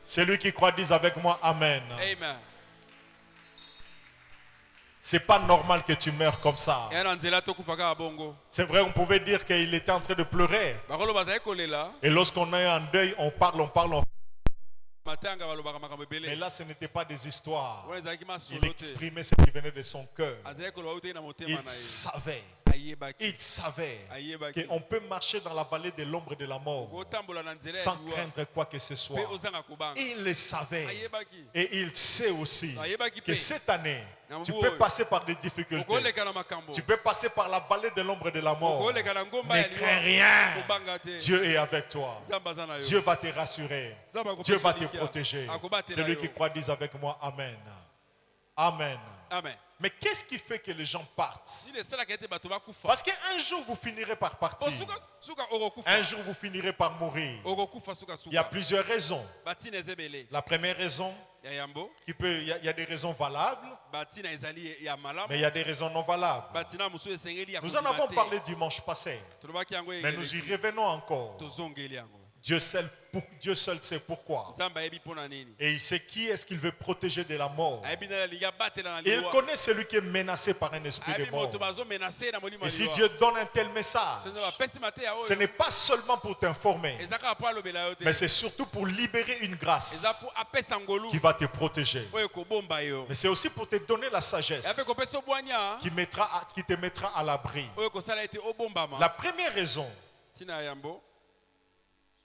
Celui qui croit dise avec moi Amen. Amen. C'est pas normal que tu meurs comme ça. eya na nzela tokufaka ya bongo C'est vrai, on pouvait dire qu'il était en train de pleurer. bakolo bazali kolela Et lorsqu'on est en deuil, on parle. matanga balobaka makambo Mais ebele là, ce n'était pas des histoires. wana ezalaki Il masolo te exprimait ce qui venait de son cœur. azalaki koloba utaki na motema Il na ye savait, ayebaki il savait ayebaki qu'on peut marcher dans la vallée de l'ombre de la mort kotambola na nzela ya sans liwa craindre quoi que ce soit. mpe ozanga kobanga Il le savait. ayebaki Et il sait aussi ayebaki que mpe cette année, Na tu mbu peux oyo. passer par des difficultés. okoleka na makambo Tu peux passer par la vallée de l'ombre de la mort. okoleka na ngomba Ne ya crains liwa rien. kobanga te Dieu est avec toi. nzambe aza na yo Dieu va te rassurer. nzambe akopesa Dieu va te likia. protéger. akobatela Celui yo. qui croit dise avec moi Amen. Amen. amen Mais qu'est-ce qui fait que les gens partent? nini esalaka ete bato bakufa Parce qu'un jour vous finirez par po partir. suka okokufa Un jour vous finirez par mourir. okokufa Il y a sukasuka plusieurs raisons. batina eza ebele La première raison, ya yambo il y a des raisons valables, batina ezali ya mais malamu il y a des raisons non valables. batina mosusu esengeli ya Nous en kobima avons te. parlé dimanche passé, tolobaki yango mais nous y revenons encore. tozongeli yango Dieu seul sait pourquoi. nzambe ayebi mpo na nini Et il sait qui est-ce qu'il veut protéger de la mort. ayebi nani alingi abatela na Et il liwa connaît celui qui est menacé par un esprit de ayebi mort. moto bazomenase na molimo Et si liwa Dieu donne un tel message, senzo bapesi mate ya ce oyo n'est pas seulement pour t'informer, eza kaka mpo alobela yo te mais c'est surtout pour libérer une eza grâce mpo apesa ngolu qui va te protéger. oyo ekobomba yo Mais c'est aussi pour te donner la ya sagesse mpe kopesa obwanya qui te mettra à l'abri. oyo ekosala ete obombama La première raison ntina ya yambo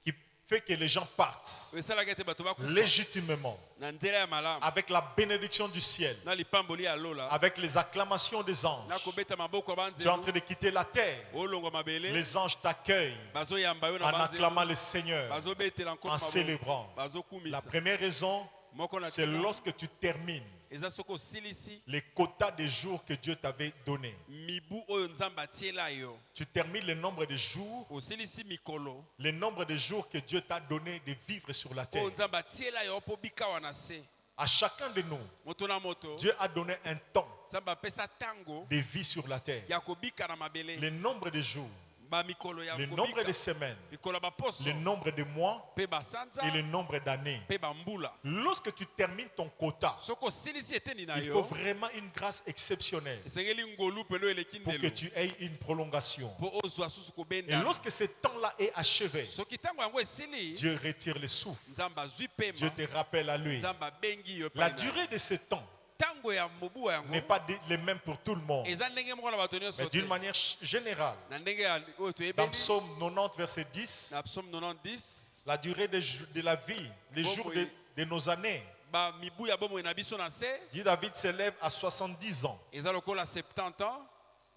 qui fait que les gens partent oyo esalaka ete bato bakufa légitimement, na nzela ya malamu avec la bénédiction du ciel, na lipamboli ya lola avec les acclamations des anges. na kobeta maboko ya Tu es en train banzelu de quitter la terre. olongwa mabele Les anges t'accueillent bazoyamba yo na en banzelu acclamant le Seigneur, bazobetela nkolo en célébrant. La bazokumisa première raison, moko na c'est tina lorsque tu termines eza soki osilisi les quotas de jours que Dieu t'avait donnés. mibu oyo nzambe atiela yo Tu termines le nombre de jours, osilisi mikolo le nombre de jours que Dieu t'a donné de vivre sur la terre. oyo nzambe atiela yo mpo bikawa na se À chacun de nous, moto na moto Dieu a donné un temps nzambe apesa tango de vie sur la terre. ya kobika na mabele Le nombre de jours, ba mikolo ya le nombre de kobika semaines, mikolo ba poso le nombre de mois pe basanza et le nombre d'années. pe ba mbula Lorsque tu termines ton quota, soko silisi eteni na il faut yo vraiment une grâce exceptionnelle esengeli ngolu pelo eleki pour que ndelo tu aies une prolongation. po ozwa susu Et kobenda lorsque ce temps-là est achevé, soki tango yango esili Dieu retire le souffle. nzambe azwi Dieu pema te rappelle à lui. nzambe abengi yo La epai na yo. durée de ce temps tango ya mobu yango n'est pas les mêmes pour tout le monde. eza ndenge moko na bato Mais nyonso te d'une manière générale, na ndenge ya oyo dans toyebeli Psaume 90, verset 10, na psaume 90 la durée de la vie, les Bon, jours oui. de nos années, ba mibu ya bomoi na biso na se dit David s'élève à 70 ans. eza lokola 70 ans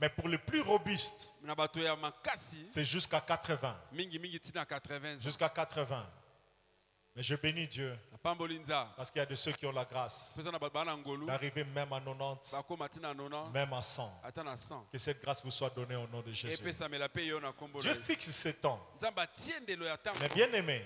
Mais pour les plus robustes, na bato ya makasi c'est jusqu'à 80. mingi tina 80 ans Jusqu'à 80. Mais je bénis Dieu napamboli nzambe parce qu'il y a de ceux qui ont la grâce pesa na bato bana ngolu d'arriver même à 90, bakoma tina 90 même à 100. ata na 100 Que cette grâce vous soit donnée au nom de Jésus. epesamela pe yo na kombo Dieu na ye. fixe ce temps. nzambe atie ndelo ya ntango Mais bien aimé,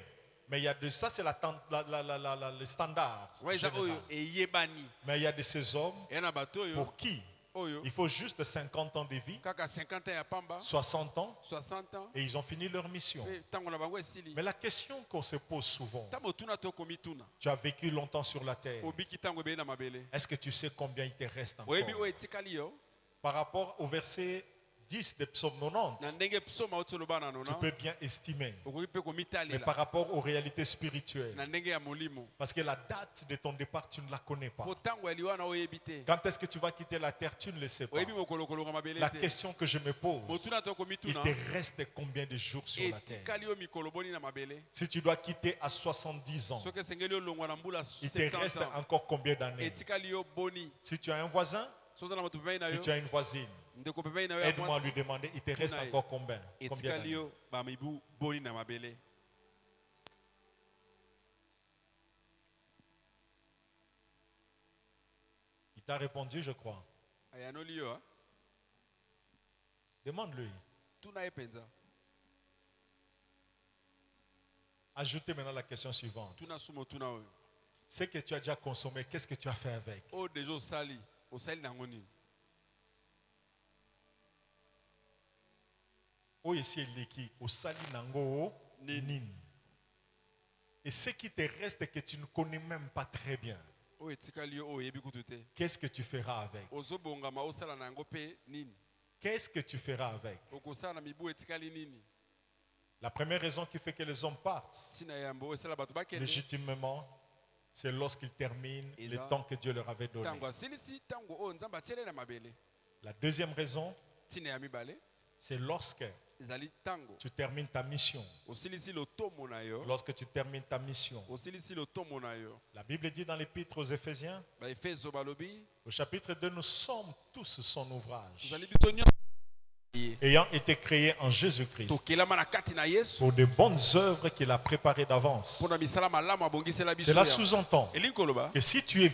mais il y a de ça, c'est le standard. oyo eza général. oyo eyebani Mais il y a de ces hommes eya na bato oyo pour qui oyo il faut juste 50 ans de vie, kaka 50 ans ya pamba 60 ans, 60 ans et ils ont fini leur mission. pe ntango na bango esili Mais la question qu'on se pose souvent, ntango otuna to komituna tu as vécu longtemps sur la terre. obiki ntango ebeli na mabele Est-ce que tu sais combien il te reste encore? oyebi oyo etikali yo Par rapport au verset 10 de Psaume na 90, ndenge psoma oti oloba na tu nona peux bien estimer. okoki mpe Mais komitalela par rapport aux réalités spirituelles, na ndenge ya molimo parce que la date de ton départ, tu ne la connais pas. po ntango ya liwana oyebi te Quand est-ce que tu vas quitter la terre, tu ne le sais pas. oyebi mokolo koloka mabele La te question que je me pose, motuna to il komituna te reste combien de jours sur la terre? etikali yo mikolo boni na mabele Si tu dois quitter à 70 ans, soki esengeli olongwa na mbula il te 70 reste ans encore combien d'années? etikali yo boni Si tu as un voisin, so oza na moto pemei na si yo tu as une voisine, ndeko pemei na yo ya aide-moi à lui mwasi demander, il te reste Tunaye. encore combien? Combien etikali d'années? yo bamibu boni na mabele Il t'a répondu, je crois. ayanoli yo Demande-lui. tuna ye mpenza Ajoutez maintenant la question suivante. tuna su motuna oyo Ce que tu as déjà consommé, qu'est-ce que tu as fait avec? oyo deja osali nango nini Oh, ici, Leki, au Sali Nango, Nin. Et ce qui te reste que tu ne connais même pas très bien, oyo etikali yo oyo oyebi kutu te qu'est-ce que tu feras avec? ozobongama osala na yango mpe nini Qu'est-ce que tu feras avec? okosala na mibu etikali nini La première raison qui fait que les hommes partent, ntina yambo oyo esala bato bakende légitimement, c'est lorsqu'ils terminent Et le ça, temps que Dieu leur avait donné. ntango asilisi ntango oyo nzambe atiele na mabele La deuxième raison, ntina ya mibale c'est lorsque ezali ntango tu termines ta mission. osilisi lotomo na yo Lorsque tu termines ta mission. osilisi lotomo na yo La Bible dit dans l'Épître aux Éphésiens, baefeso balobi au chapitre 2, nous sommes tous son ouvrage, tozali biso nyonso ye ayant été créés en Jésus-Christ, tokelama na kati na yesu pour de bonnes œuvres qu'il a préparées d'avance. mpo na misala malamu abongisela biso Cela ya. sous-entend elingi koloba que si tu es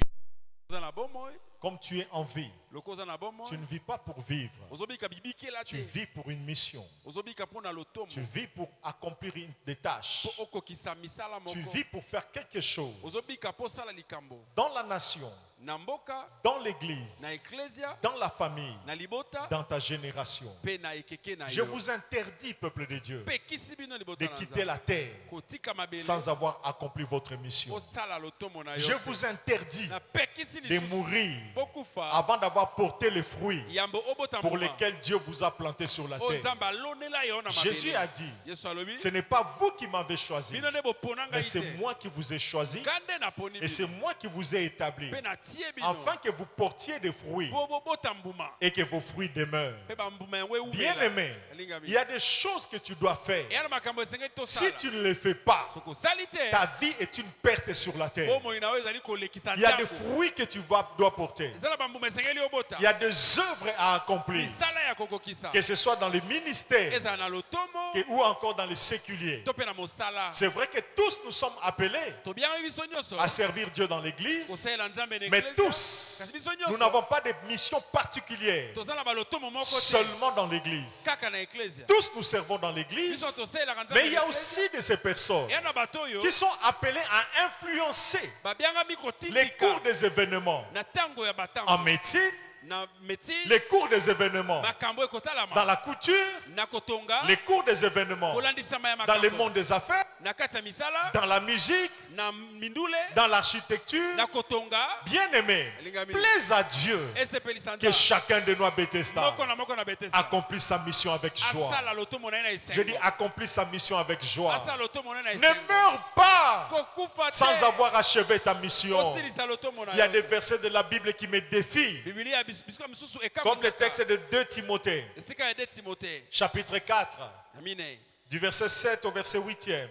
oza na bomoi comme tu es en vie, loko oza na bomoi tu ne vis pas pour vivre, ozobika bibikela tu te vis pour une mission, ozobika mpo na lotomo tu vis pour accomplir des tâches, mpo okokisa misala tu moko vis pour faire quelque chose ozobika mpo osala likambo dans la nation, na mboka dans l'église, na eklesia dans la famille, na libota dans ta génération. mpe na ekeke na Je yo vous interdis, peuple de Dieu, pekisi bino de libota na quitter nzambe la terre kotika mabele sans avoir accompli votre mission. osala lotomo na Je yo vous interdis na pekisi de lisusu mourir bokufa avant d'avoir porté les fruits yambo obota pour mbuma lesquels Dieu vous a planté sur la oyo terre. nzambe alonela yo na Jésus a mabele dit, yesu alobi ce n'est pas vous qui m'avez choisi, bino nde bopona mais ngai c'est te moi qui vous ai choisi kande naponi et c'est bino moi qui vous ai établi mpe natie bino afin que vous portiez des fruits po bobota mbuma et que vos fruits demeurent. mpe bambuma yango Bien eumela aimé, elingami il y a des choses que tu dois faire. eya na makambo esengeli Si tosala tu ne les fais pas, soki osali te ta vie est une perte sur la terre. bomoi na yo ezali kolekisa Il y a des ntango fruits que tu dois porter. eza na bambuma esengeli obota Il y a des œuvres à accomplir. misala ya ya kokokisa que ce soit dans les ministères ezala na lotomo ou encore dans les séculiers. to pe na mosala C'est vrai que tous nous sommes appelés tobianga biso nyonso à servir Dieu dans l'église, kosalela nzambe na mais eklezia tous, kasi biso nous nyonso n'avons pas de mission particulière toza na balotomo moko te seulement dans l'église. kaka na eklezia Tous nous servons dans l'église, biso tosalelaka nzambe mais il y a na eklezia. aussi de ces personnes eya na bato oyo qui sont appelés à influencer babiangami les kotindika cours des événements na ntango ya en batango médecine, na médecine les cours des événements makambo dans ekotalama la couture, na kotonga les cours des événements kolandisama ya dans le makambo monde des affaires, na kati ya misala dans la musique, na mindule dans l'architecture. na kotonga Bien-aimé, Elingami. plaise à Dieu esepelisa que nzambe chacun de nous à Bethesda moko na betesa accomplisse sa mission avec joie. asala lotomo na ye na Je esengo dis accomplisse sa mission avec joie. asala lotomo na ye na Ne esengo meurs pas kokufa sans te avoir achevé ta mission. kosilisa lotomo na Il y a yo des versets de la Bible qui me défient, bibilia bisika misusu comme le texte de 2 Timothée, esika ya de timote chapitre 4, amine du verset 7 au verset 8e.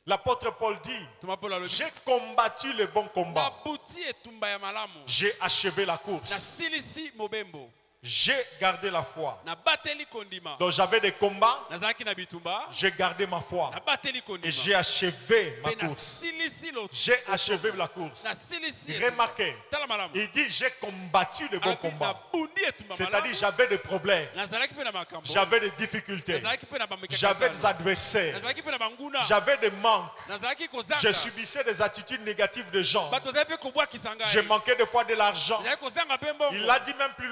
L'apôtre Paul dit, tumapolo alobi j'ai combattu le bon combat. nabuti etumba ya malamu J'ai achevé la course. nasilisi mobembo J'ai gardé la foi. nabateli kondima Donc j'avais des combats, nazalaki na bitumba j'ai gardé ma foi. nabateli Et kondima j'ai achevé ma mpe course. nasilisi J'ai achevé la course. nasilisi Remarquez, tala malamu il dit j'ai combattu le bon Alobi, combat. nabundi etumba C'est-à-dire malamu j'avais des problèmes, nazalaki mpe na makambo j'avais des difficultés, nazalaki mpe na j'avais des bamekakazana adversaires, nazalaki mpe na banguna j'avais des manques. nazalaki Je kozanga subissais des attitudes négatives de gens. bato bazali mpe kobwakisa Je ngai manquais des fois de l'argent. nazalaki kozanga mpe Il mbongo l'a dit même plus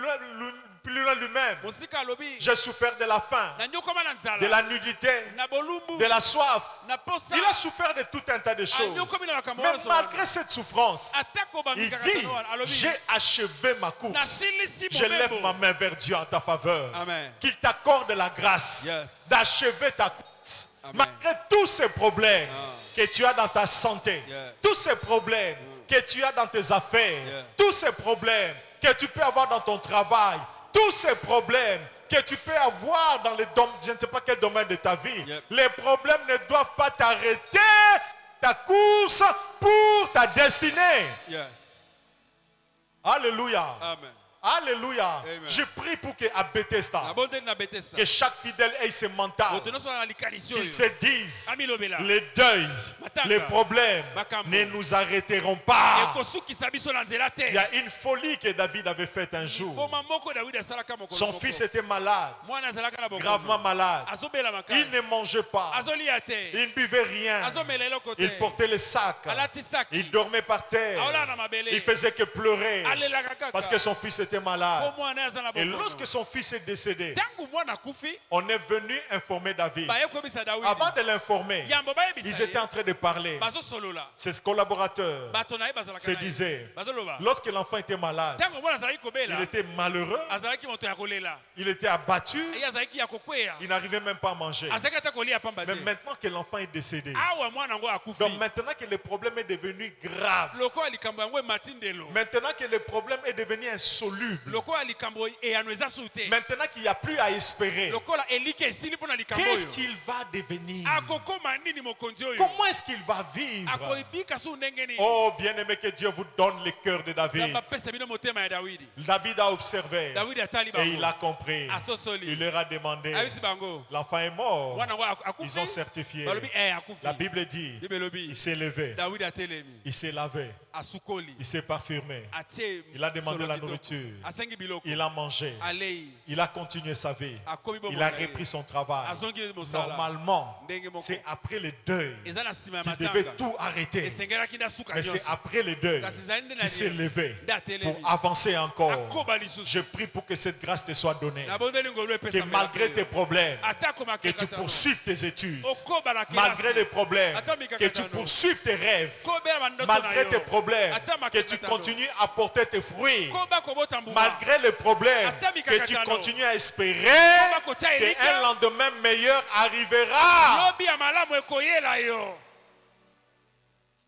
loin lui-même. mosika alobi J'ai souffert de la faim, nanyokoma na de nzala la nudité, na bolumbu de la soif. na posa Il a souffert de tout un tas de choses. anyokomi na makambo Mais nyonso malgré cette souffrance, atako il dit, bamikakatano wana alobi j'ai achevé ma course. nasilisi Je lève mobembo ma main vers Dieu en ta faveur. amen Qu'il t'accorde la grâce Yes. d'achever ta course. Amen. Malgré tous ces problèmes que tu as dans ta santé, Yeah. tous ces problèmes que tu as dans tes affaires, Yeah. tous ces problèmes que tu peux avoir dans ton travail, tous ces problèmes que tu peux avoir dans les domaines, je ne sais pas quel domaine de ta vie, Yep. les problèmes ne doivent pas t'arrêter ta course pour ta destinée. yes Alléluia. amen Alléluia. Amen. Je prie pour qu'à Bethesda, nabondeli na betesda que chaque fidèle ait ce mental, moto nyonso na likanisi oyo qu'ils se disent, amilobela les deuils, Matanga. les problèmes Makambo. ne nous arrêteront pas. ekosukisa biso na nzela Il y te a une folie que David avait faite un jour. mboma moko dawidi asalaka mokolo Son moko. fils était malade, mwana azalaka na bokono. gravement malade. azobela Il makasi ne mangeait pas, azolia te il ne buvait rien. azomela eloko te Il portait le sac, alati saki il dormait par terre. aolala na mabele Il faisait que pleurer alelaka kaka parce que son fils était po malade. mwana aza na Et bokono lorsque son fils est décédé, ntango mwana akufi on est venu informer David. baye koyebisa dawidi Avant de l'informer, yambo ils bayebisa étaient en train de parler. bazosolola Ses collaborateurs bato na ye bazalaka se na ye disaient, bazoloba lorsque l'enfant était malade, ntango mwana azalaki il kobela était malheureux, azalaki moto ya kolela il était abattu, ye azalaki ya kokweya il n'arrivait même pas à manger. azalaki ata kolia pamba Mais te maintenant que l'enfant est décédé, awa mwana yango akufi donc maintenant que le problème est devenu grave, lokola likambo yango emati ndelo maintenant que le problème est devenu insoluble, lokola likambo eyano eza su te maintenant qu'il n'y a plus à espérer, lokola elike esili mpo na likambo qu'est-ce oyo qu'il va devenir? akokoma nini mokonzi oyo Comment est-ce qu'il va vivre? akoibika su ndenge nini Oh, bien-aimé, que Dieu vous donne le cœur de David. nzambe apesa bino motema ya dawidi David a observé dawidi atali et il bango a compris. asosoli Il leur a demandé, ayebisi bango l'enfant est mort. mwana yango Ils ont akufi certifié. balobi akufi La Bible dit, bible elobi il s'est levé, dawidi atelemi il s'est lavé, asukoli il s'est parfumé, atie il a demandé solo la kitoko. nourriture, asengi biloko il a mangé, alei il a continué sa vie, akomi il a bomona ye. repris son travail. azongi mosala Normalement, ndenge moko c'est après le deuil eza na nsima ya qu'il devait matanga tout arrêter. esengelaki nde asuka Mais c'est nyonso après le deuil kasi ezali nde na qu'il s'est ye levé nde atelemi pour avancer encore. akoba lisusu Je prie pour que cette grâce te soit donnée. nabondeli ngolu Que epesa malgré tes problèmes, ata que tu komakekatano poursuives tes études. okoba na Malgré les kelasi problèmes, Attends, que tu poursuives tes rêves. kobela bandoto Malgré na tes yo problèmes, Attends, que tu continues à porter tes fruits. koba kobota mbuma Malgré les problèmes, Attends, que tu Mikakatano. continues à espérer kotia qu'un elika. lendemain meilleur arrivera. lobi ya malamu ekoyela yo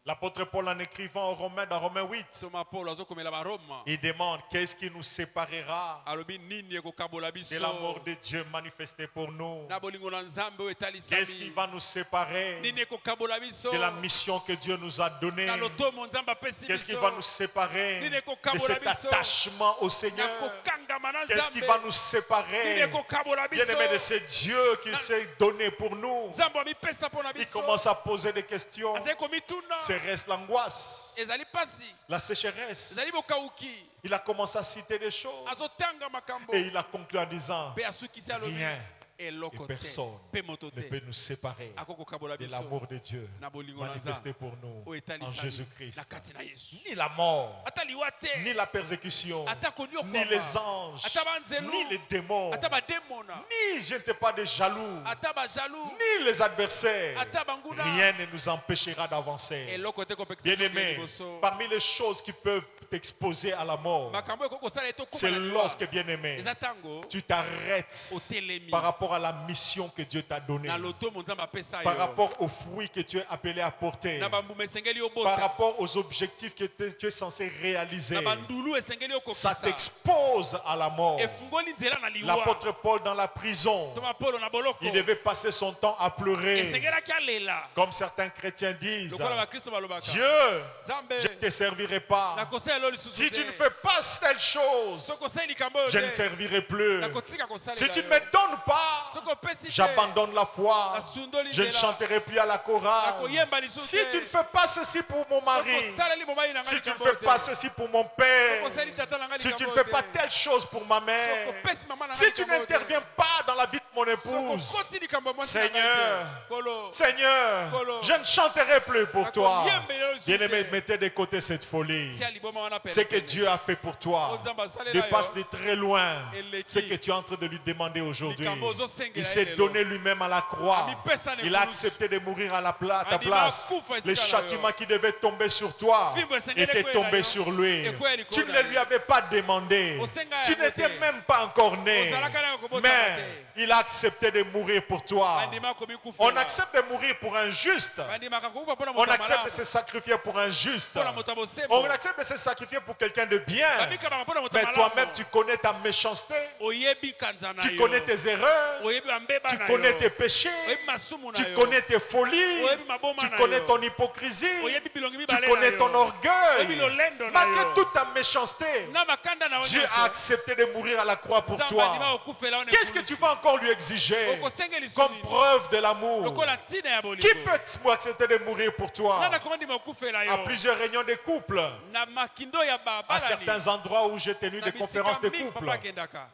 L'apôtre Paul, en écrivant aux Romains, dans Romains 8, Soma Paul azokomela baroma il demande qu'est-ce qui nous séparera alobi nini ekokabola de biso l'amour de Dieu manifesté pour nous. na bolingo na Nzambe oyo Qu'est-ce qui etalisami va nous séparer nini ekokabola biso de la mission que Dieu nous a donnée? na lotomo Nzambe apesi Qu'est-ce qui biso va nous séparer Nini de ekokabola cet biso attachement au na Seigneur? kokangama na Qu'est-ce qui Nzambe va nous nini séparer, ekokabola biso bien-aimé, de ce Dieu qui s'est donné pour nous? Nzambe amipesa mpo na Il biso commence à poser des questions. azali komituna C'est reste l'angoisse, ezali pasi la sécheresse. ezali bokauki Il a commencé à citer des choses azotanga makambo et il a conclu en disant mpe asukisi alobi rien eloko et te personne mpe moto ne te peut nous séparer akokokabola de biso l'amour de Dieu na bolingo na manifesté Nzambe pour nous oyo en etalisami Jésus-Christ. na kati na Yesu Ni la mort, ata liwa te ni la persécution, ata ni koniokwama les anges, ata banzelu ni les démons, ata bademona ni, je ne sais pas, des jaloux, ata bajaloux ni les adversaires. ata banguna Rien ne nous empêchera d'avancer. eloko te kopekisa Bien-aimé, liboso parmi les choses qui peuvent t'exposer à la mort, makambo ekokosala c'est etokoma lorsque, bien-aimé, eza ntango tu t'arrêtes otelemi par rapport à la mission que Dieu t'a donnée, na lotomo Nzambe apesa par yo rapport aux fruits que tu es appelé à porter, na bambuma esengeli par obota rapport aux objectifs que tu es censé réaliser. na bandulu esengeli Ça okokisa t'expose à la mort. efungoli nzela na liwa L'apôtre Paul dans la prison, toma polo na boloko il devait passer son temps à pleurer. esengelaki alela Comme certains chrétiens disent, lokola bakristo balobaka Dieu, Nzambe je ne te servirai pas. nakosala elo lisusu Si te tu ne fais pas telle chose, soki osali likambo oyo je ne te servirai plus. nakotika kosalela Si tu ne yo. me donnes pas, soki opesi te j'abandonne la foi. nasundoli Je ne nzela chanterai plus à la chorale. nakoyemba lisusu Si te tu ne fais pas ceci pour mon mari, soki osaleli mobali na ngai si tu ne likambo fais te pas ceci pour mon père, soki osali tata na ngai si tu ne likambo fais te pas telle chose pour ma soki mère, opesi mama na ngai si tu likambo te n'interviens pas dans la vie de mon soki épouse, okoti likambo ya mwasi na ngai Seigneur, te kolo Seigneur, Kolo. je ne chanterai plus pour toi. nakoyembela yo lisusu Bien-aimé, te mettez de côté cette folie. tia liboma wana Ce que pene Dieu a fait pour toi Nzambe asalela dépasse yo de très loin Eleki. ce que tu es en train de lui demander aujourd'hui. likambo ozosengela Il s'est ye donné lelo lui-même à la croix. Amipesa ne Il a kulusu. accepté de mourir à ta Andima place. kufa esika Le na yo. châtiment qui devait tomber sur toi Fimbo esengeli était ekwela tombé yo. sur lui. Ekwela Tu likolo ne na lui ye. avais pas demandé. Osenga Tu yango n'étais te. même pas encore né. Ozalaka na kobotama Mais te. il a accepté de mourir pour toi. bandima komi On kufela accepte de mourir pour un juste. bandimaka kokufa mpo na On moto ya accepte de malamu se sacrifier pour un juste. mpo na moto ya bosembo On accepte de se sacrifier pour quelqu'un de bien. bamikabaka mpo na moto ya Mais malamu toi-même, tu connais ta méchanceté. oyebi kanza na Tu yo connais tes erreurs. oyebi bambeba Tu na connais yo tes péchés. oyebi masumu na Tu yo connais tes folies. oyebi maboma Tu na connais yo ton hypocrisie. oyebi bilongi Tu mibale na connais yo ton orgueil. oyebi lolendo na Malgré yo toute ta méchanceté, na bakanda na yo Dieu a nyonso accepté de mourir à la croix pour nzambe andima toi. kokufela one Qu'est-ce que tu vas encore lui exiger okosengeli comme suni preuve de l'amour? lokola ntina ya Qui bolingo peut accepter de mourir pour toi? nana koma ndima kokufela À yo plusieurs réunions de couple, na makindo ya à babalani certains endroits où j'ai tenu na des bisika conférences de mingi couple. papa akendaka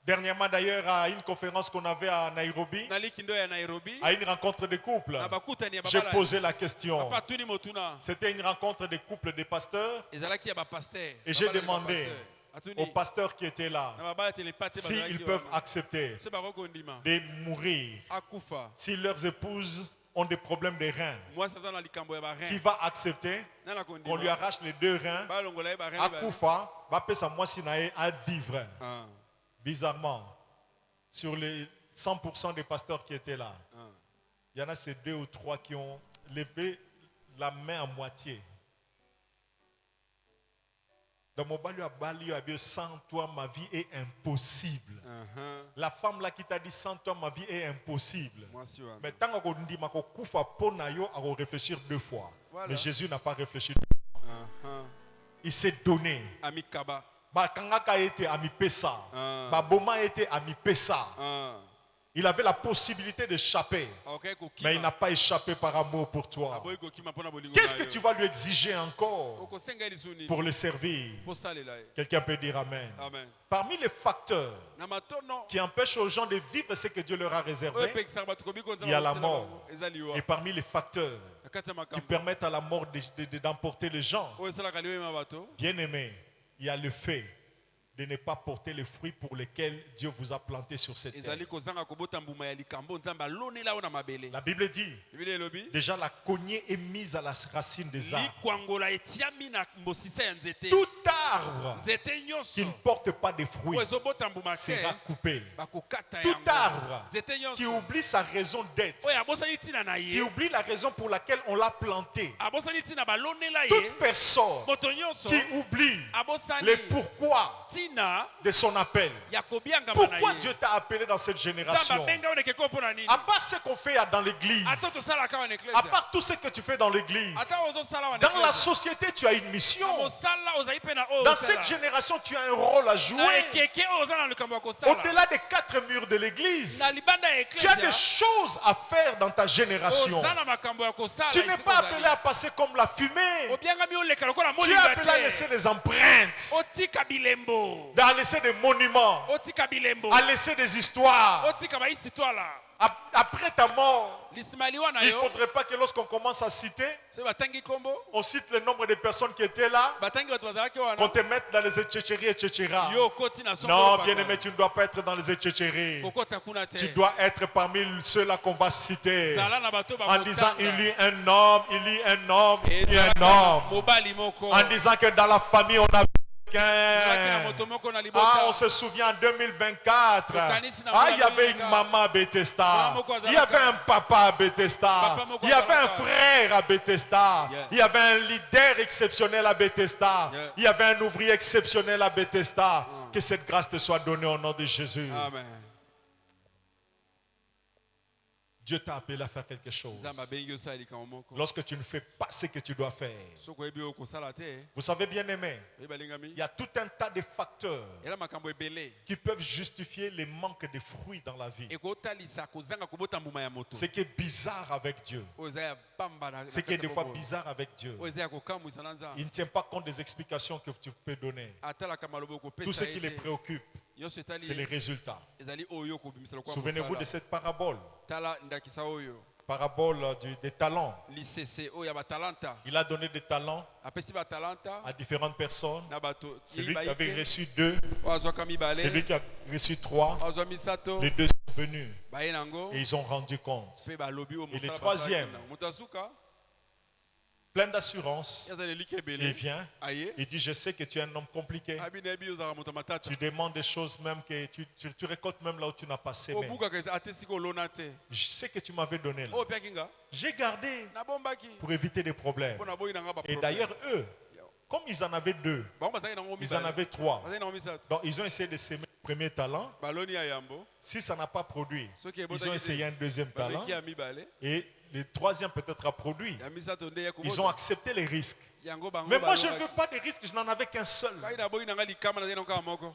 Dernièrement d'ailleurs à une conférence qu'on avait à Nairobi, na likindo ya nairobi à une rencontre de couple, na bakutani ya j'ai babalani posé la question. papa atuni motuna C'était une rencontre de couple de pasteurs ezalaki ya bapaster et j'ai demandé aux atuni pasteurs qui étaient là na babala telepate s'ils peuvent accepter so bakokondima de mourir akufa si leurs épouses ont des problèmes de reins. mwasi aza na likambo ya Qui barein va accepter nana qu'on lui kondima arrache les deux reins balongola ye barein à Koufa, va payer sa moitié à vivre. ah Bizarrement, sur les 100% des pasteurs qui étaient là, ah il y en a ces 2 ou 3 qui ont levé la main à moitié. Dans mon bali a dit sans toi ma vie est impossible. La femme là qui t'a dit sans toi ma vie est impossible. mwasi wana Mais tant qu'on dit mako kufa pona yo à réfléchir 2 fois. Voilà. Mais Jésus n'a pas réfléchi. ah Il s'est donné. amikaba Ba kangaka était ami pesa. Ah. Ba boma était ami pesa. ah Il avait la possibilité d'échapper. okay kokima Mais il n'a pas échappé par amour pour toi. aboyi kokima mpona bolingo Qu'est-ce na que yo. tu vas lui exiger encore okosenga lisuni pour le servir? posalela ye Quelqu'un peut dire Amen. amen Parmi les facteurs na matono qui empêchent aux gens de vivre ce que Dieu leur a oyo réservé, epekisaka bato komikonza il y a la bakosela mort. bango. eza liwa et parmi les facteurs na kati ya qui makambo permettent à la mort d'emporter les gens, oyo esalaka liwa ema bato bien aimé, il y a le fait de ne pas porter les fruits pour lesquels Dieu vous a planté sur cette terre. ezali kozanga kobota mbuma ya likambo nzambe alonela yo na mabele. La Bible dit, Biblia elobi déjà la cognée est mise à la racine des arbres. likwangola etiami na mbosisa ya nzete. Tout arbre Nzete qui ne nyonso porte pas de fruits oyo ezobota mbuma sera te coupé. bakokata Tout yango. arbre Nzete qui nyonso oublie sa raison d'être, oyo abosani ntina na qui ye oublie la raison pour laquelle on l'a planté, abosani ntina balonela ye toute personne moto nyonso qui oublie abosani le pourquoi ntina de son appel. ya kobiangama na Pourquoi ye Dieu t'a appelé dans cette nzambe génération? abenga yo nekeko mpo na nini À part ce qu'on fait dans l'église, ata tosalaka wana à eklesia part tout ce que tu fais dans l'église, ata ozosala wana dans la eklesia société, tu as une mission. mosala ozali mpe na oyo Dans osala. cette génération, tu as un rôle à na jouer. ekeke oyo oza na likambo ya kosala Au-delà des quatre murs de l'église, na libanda ya tu as des eklesia choses à faire dans ta génération. oza na makambo ya kosala Tu n'es esika pas ozali. appelé à passer comme la fumée. obiangami oleka lokola Tu es molinga appelé à laisser te des empreintes, otika bilembo à laisser des monuments, otika bilembo à laisser des histoires. otika bahistoire Après ta mort, lisimaliwa na il ne yo faudrait pas que lorsqu'on commence à citer, soki batangi kombo on cite le nombre de personnes qui étaient là, batangi bato bazalaki qu'on wana te mette dans les etchéchéries, etc. yo okoti na Non, bien-aimé, tu ne dois pas être dans les etchéchéries. kokota kuna te Tu dois être parmi ceux-là qu'on va citer. zala na bato En disant, il bakotanga y a un homme, il y a un homme, il y a un ezalaka na homme. mobali moko En disant que dans la famille, on a ezalaki na quelqu'un. moto moko na Ah, libota on se souvient en 2024. Tokanisi na Ah, il y mwana avait une mwana. maman à Bethesda. Mwana moko azalaka. Il y avait un papa à Bethesda. Papa moko Il y avait un azalaka. frère à Bethesda. Yeah. Il y avait un leader exceptionnel à Bethesda. Yeah. Il y avait un ouvrier exceptionnel à Bethesda. Que cette grâce te soit donnée au nom de Jésus. amen Dieu t'a appelé à faire quelque chose. nzambe abengi osala likambo moko Lorsque tu ne fais pas ce que tu dois faire. soki oyebi oyo kosala te Vous savez, bien aimé, oyebi balingami il y a tout un tas de facteurs ela makambo ebele qui peuvent justifier les manques de fruits dans la vie. ekotalisa kozanga kobota mbuma ya moto Ce qui est bizarre avec Dieu, oyo eza ya pamba na ce qui est des fois bizarre avec Dieu, oyo eza ya kokamwisa na nzambe il ne tient pas compte des explications que tu peux donner. atalaka maloba Tout okopesa ce ye qui les te préoccupe, nyonso c'est les etali résultats. ezali oyo kobimisa lokola Souvenez-vous de mosala cette parabole, tala ndakisa oyo parabole des talents. lisese oyo ya batalanta Il a donné des talents apesi batalanta à différentes personnes. na bato Celui qui mibai avait te reçu 2, oyo azwaka mibale celui qui a reçu 3, azwa misato les 2 sont venus baye nango et ils ont rendu compte. mpe balobi oyo Et le mosala troisième, basalaki nango. moto asuka Plein d'assurance, aza na eliki il ebele vient, aye il dit, je sais que tu es un homme compliqué. abi nayebi ozalaka moto ya matata Tu demandes des choses même que tu récoltes même là où tu n'as pas semé. obukaka ate sika olona te Je sais que tu m'avais donné là. oyo opiaki nga J'ai gardé nabombaki pour éviter des problèmes. mpo naboyi nanga Et baproblème d'ailleurs, eux, comme ils en avaient 2, bango bazalaki nango ils en mibale avaient 3. bazalaki nango misato Donc ils ont essayé de semer le premier talent. baloni ya yambo Si ça n'a pas produit, soki ils ont essayé un deuxième talent. bameki ya mibale Et le troisième peut-être a produit. ya misato nde ya Ils ont accepté les risques. yango bango Mais moi, je ne balongaki. veux pas de risques, je n'en avais qu'un seul. kai naboyi nanga likama nazali nango kaka moko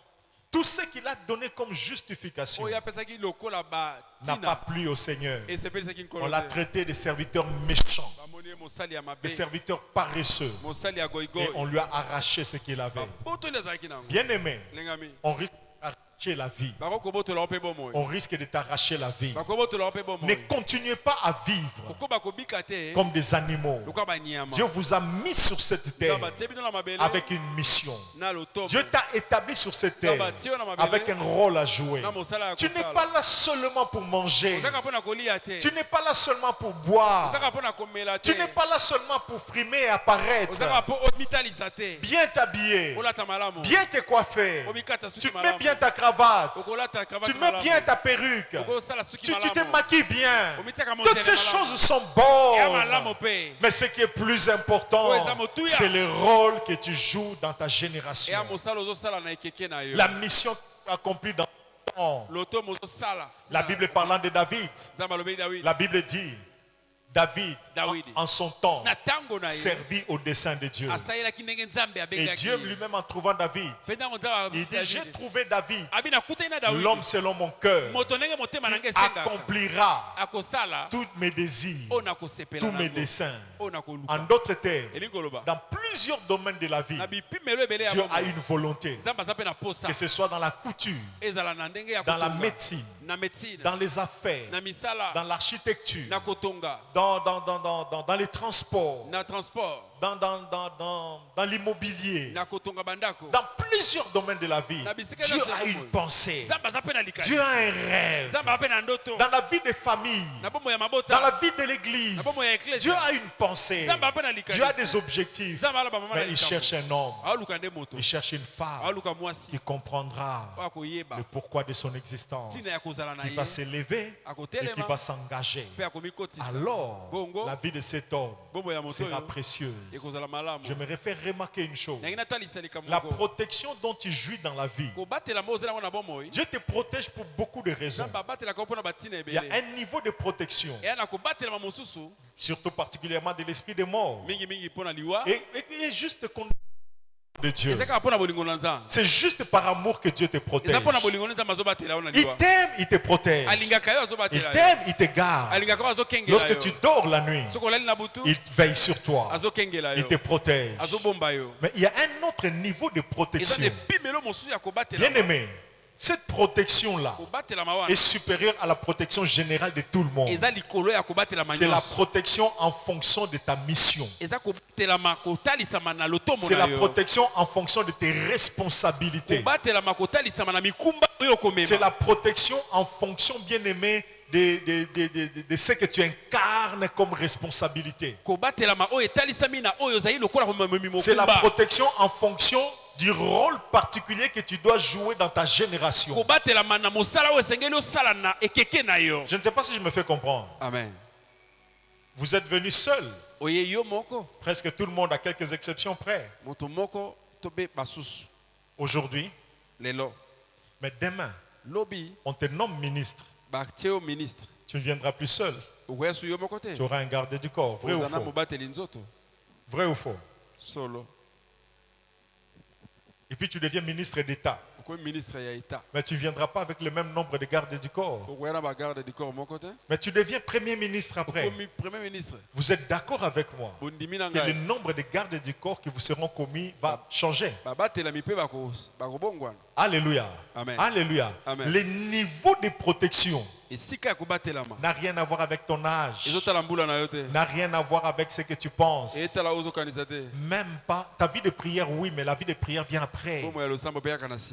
Tout ce qu'il a donné comme justification oyo apesaki lokola n'a pas batina plu au Seigneur. esepelisaki On nkolo l'a te traité de serviteurs méchants, bamoni ye mosali ya de mabe serviteurs paresseux. mosali ya Et goigoi on lui a arraché ce qu'il avait. botoli azalaki nango Bien aimé, lengami on risque d'arracher la vie. bakokobotola mpe bomoi On risque de t'arracher la vie. bakobotola mpe Ne bomoi continuez pas à vivre koko bakobika te comme des animaux. lokola banyama Dieu vous a mis sur cette terre nzambe atie bino na mabele avec une mission. na lotobo Dieu t'a établi sur cette terre nzambe atie yo na avec mabele un rôle à jouer. na mosala ya Tu n'es kosala pas là seulement pour manger. ozaka mpo na kolia te Tu n'es pas là seulement pour boire. ozaka mpo na komela te Tu n'es pas là seulement pour frimer et apparaître. ozaka mpo omitalisa te Bien t'habiller, olata malamu bien te coiffer. omikata suki Tu mets malamu bien ta cravate. okolata Tu cravate mets bien malamu ta perruque. okosala suki Tu te malamu maquilles bien. omitiaka Toutes monzele ces malamu choses sont ya malamu bonnes. mpe Mais ce qui est plus important, Oh, eza motuya. c'est le rôle que tu joues dans ta génération. eya mosala ozosala na ekeke na yo La mission accomplie dans ton temps. loto mozosala La Bible parlant de David, nzambe alobeli dawidi la Bible dit, David, David. en son temps, na ntango na ye servit au dessein de Dieu. asalelaki ndenge nzambe Et abengaki Dieu lui-même en trouvant David, mpe ntango nzambe il dit, j'ai trouvé David, abi nakutani na dawidi l'homme selon mon cœur, moto ndenge motema qui nanga esengaka accomplira akosala tous mes désirs, oyo nakosepela tous mes nango desseins. oyo En nakoluka d'autres termes, elingi koloba dans plusieurs domaines de la vie, na bipimelo ebele ya Dieu bongo a une volonté, nzambe aza mpe na posa que ce soit dans la couture, ezala na ndenge ya dans la kotonga médecine, na médecine dans les affaires, na misala dans l'architecture, na kotonga dans les transports, na transport dans l'immobilier, na kotonga bandako dans plusieurs domaines de la vie, Dieu a une pensée. Dieu a un rêve. Dans la vie des familles, dans la vie de l'église, Dieu a une pensée. Dieu a des objectifs. Mais il cherche un homme, il cherche une femme qui comprendra le pourquoi de son existence, qui va s'élever et qui va s'engager. Alors, la vie de cet homme sera précieuse. Je me réfère remarquer une chose. La protection dont tu jouis dans la vie, Dieu te protège pour beaucoup de raisons. Il y a un niveau de protection, surtout particulièrement de l'esprit de mort. Et juste qu'on de Dieu. C'est juste par amour que Dieu te protège. Il t'aime, il te protège. Il t'aime, il te garde. Lorsque tu dors la nuit, il veille sur toi. Il te protège. Mais il y a un autre niveau de protection. Bien aimé, cette protection-là est supérieure à la protection générale de tout le monde. C'est la protection en fonction de ta mission. C'est la protection en fonction de tes responsabilités. C'est la protection en fonction, bien aimé, de ce que tu incarnes comme responsabilité. C'est la protection en fonction du rôle particulier que tu dois jouer dans ta génération. Je ne sais pas si je me fais comprendre. Amen. Vous êtes venus seuls. Presque tout le monde, à quelques exceptions près. Aujourd'hui. Mais demain, on te nomme ministre. Tu ne viendras plus seul. Tu auras un garde du corps. Vrai ou faux? Vrai ou faux? Et puis tu deviens ministre d'État. Mais tu ne viendras pas avec le même nombre de gardes du corps. Mais tu deviens premier ministre après. Vous êtes d'accord avec moi que le nombre de gardes du corps qui vous seront commis va changer. Alléluia. Amen. Alléluia. Amen. Le niveau de protection n'a rien à voir avec ton âge. N'a rien à voir avec ce que tu penses. Même pas. Ta vie de prière, oui, mais la vie de prière vient après.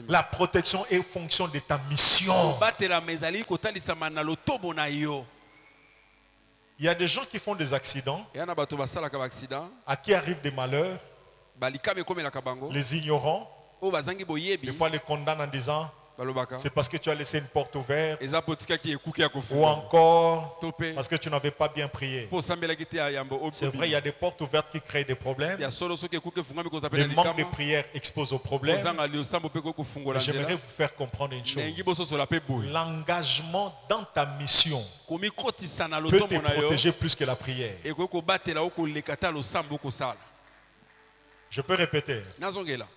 La protection est fonction de ta mission. Il y a des gens qui font des accidents, à qui arrivent des malheurs. Les ignorants, des fois les condamnent en disant c'est parce que tu as laissé une porte ouverte, ou encore parce que tu n'avais pas bien prié. C'est vrai, il y a des portes ouvertes qui créent des problèmes. Le manque de prière expose aux problèmes. Mais j'aimerais vous faire comprendre une chose. L'engagement dans ta mission peut te protéger plus que la prière. Je peux répéter.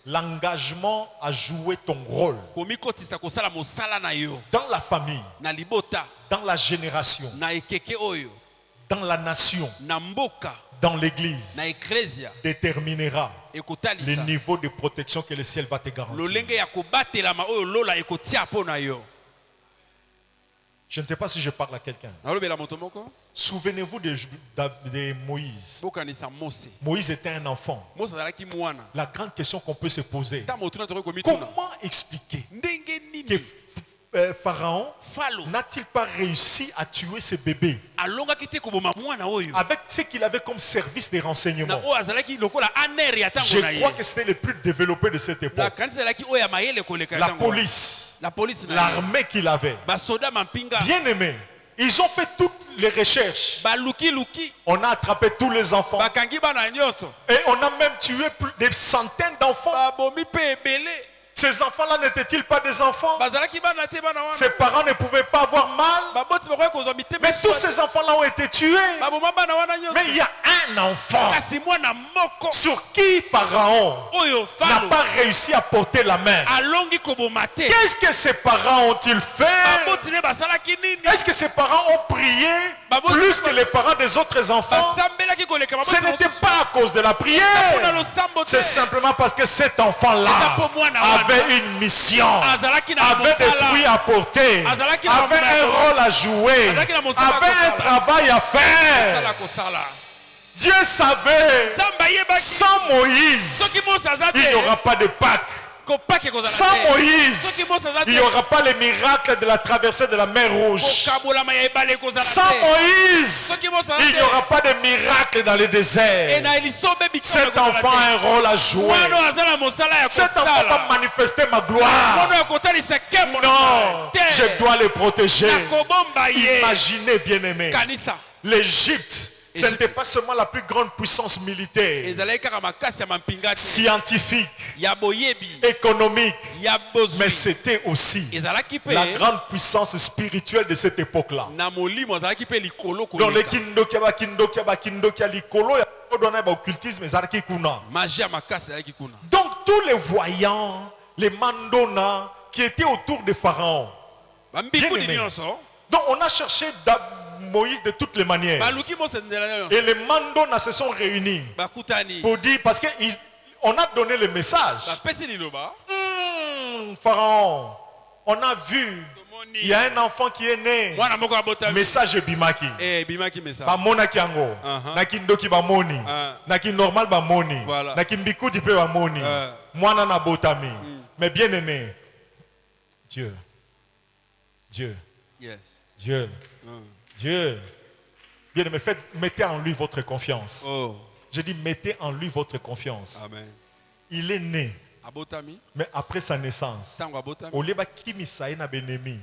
L'engagement à jouer ton rôle dans la famille, dans la génération, dans la nation, dans l'église, déterminera le niveau de protection que le ciel va te garantir. Je ne sais pas si je parle à quelqu'un. Souvenez-vous de Moïse. Moïse était un enfant. La grande question qu'on peut se poser, comment expliquer que Pharaon n'a-t-il pas réussi à tuer ce bébé avec ce qu'il avait comme service de renseignement? Je crois que c'était le plus développé de cette époque. La police, l'armée qu'il avait. Bien aimé, ils ont fait toutes les recherches. On a attrapé tous les enfants. Et on a même tué des centaines d'enfants. Ces enfants-là n'étaient-ils pas des enfants? Ses parents ne pouvaient pas avoir mal. Mais tous ces enfants-là ont été tués. Mais il y a un enfant sur qui Pharaon n'a pas réussi à porter la main. Qu'est-ce que ses parents ont-ils fait? Est-ce que ses parents ont prié plus que les parents des autres enfants? Ce n'était pas à cause de la prière. C'est simplement parce que cet enfant-là avait une mission, avait des fruits à porter, avait un rôle à jouer, avait un travail à faire. Dieu savait, nzambe ayebaki sans Moïse, soki mose aza il n'y te aura pas de Pâques. kopaki ekozala Sans te Moïse, soki mose aza il n'y te aura pas les miracles de la traversée de la mer Rouge. kokabolama ya ebale ekozala Sans te Moïse, il n'y aura pas de miracles dans le e désert. na lisobe bikolo Cet enfant a un rôle à jouer. mwana oyo aza na mosala ya Cet enfant va kosala manifester ma gloire. mwana oyo akotalisa nkembo na Non, te je dois les protéger. nakobomba ye Imaginez, bien-aimés, kanisa l'Égypte, ce n'était pas seulement la plus grande puissance militaire, ezalaki kaka makasi ya mampinga te scientifique, ya boyebi économique, ya mais bozwi c'était aussi ezalaki mpe la grande puissance spirituelle de cette époque-là. na molimo azalaki mpe likolo Dans les koleka kindokia likolo ya kodona ba occultisme ezalaki kuna. magie ya makasi ezalaki kuna Donc tous les voyants, les mandona qui étaient autour de Pharaon. bambikuni Bien-aimé. nyonso Donc on a cherché Moïse de toutes les manières. baluki mose nzela nyonso Et les mandona se sont réunis bakutani pour dire, parce qu'on a donné le message. bapesi liloba Pharaon, on a vu, il y a tomoni un enfant qui est né. mwana moko abotami Message bimaki. bimaki mesa Bamonaki yango. Naki ndoki bamoni. Naki normal bamoni. Voilà. Naki mbikudi pe bamoni. Mwana na botami. Mais bien aimé, Dieu, yes Dieu, Dieu. Bien aimé, mettez en lui votre confiance. oh Je dis, mettez en lui votre confiance. amen Il est né, abotami mais après sa naissance, ntango abotami au lieu de na benemi.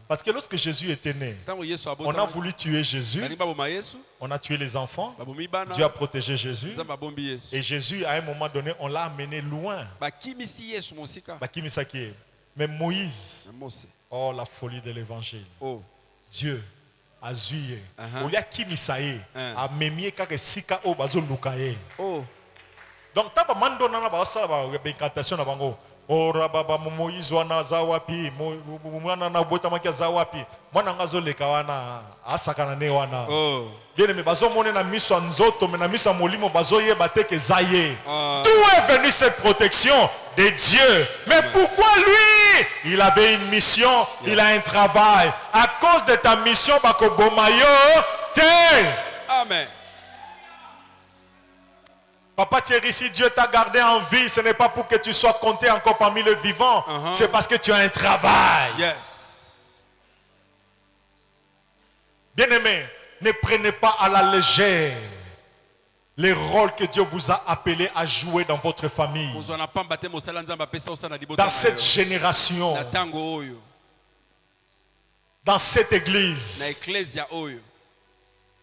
Parce que lorsque Jésus était né, ntango yesu on a abotami voulu tuer Jésus, balingi baboma yesu on a tué les enfants, babomi bana Dieu a protégé Jésus. nzambe abombi yesu Et Jésus, à un moment donné, on l'a amené loin. bakimisi yesu mosika Mais Moïse, na mose oh la folie de l'évangile. oh Dieu a zuye. Uh-huh. Au lieu Kimisaye, a memie kake sika o bazo lukaye. oh Donc, taba mando nana ba sala ba incantation na bango. Ora baba Moïse wana zawapi, mwana na bota makia zawapi. Mwana ngazo leka wana asaka ne wana. oh Bien aimé, bazo mone na miso nzoto, mais na miso molimo bazo ye bateke zaye. Ah. D'où est venue cette protection de Dieu? Mais pourquoi lui? Il avait une mission, il a un travail. À cause de ta mission, bako bomayo, te. amen Papa Thierry, si Dieu t'a gardé en vie, ce n'est pas pour que tu sois compté encore parmi les vivants. C'est parce que tu as un travail. yes Bien-aimé, ne prenez pas à la légère les rôles que Dieu vous a appelés à jouer dans votre famille. kozwa na pamba te mosala nzambe apesa osa na libota Dans na cette yo. génération, na ntango oyo dans cette na église, eklesia oyo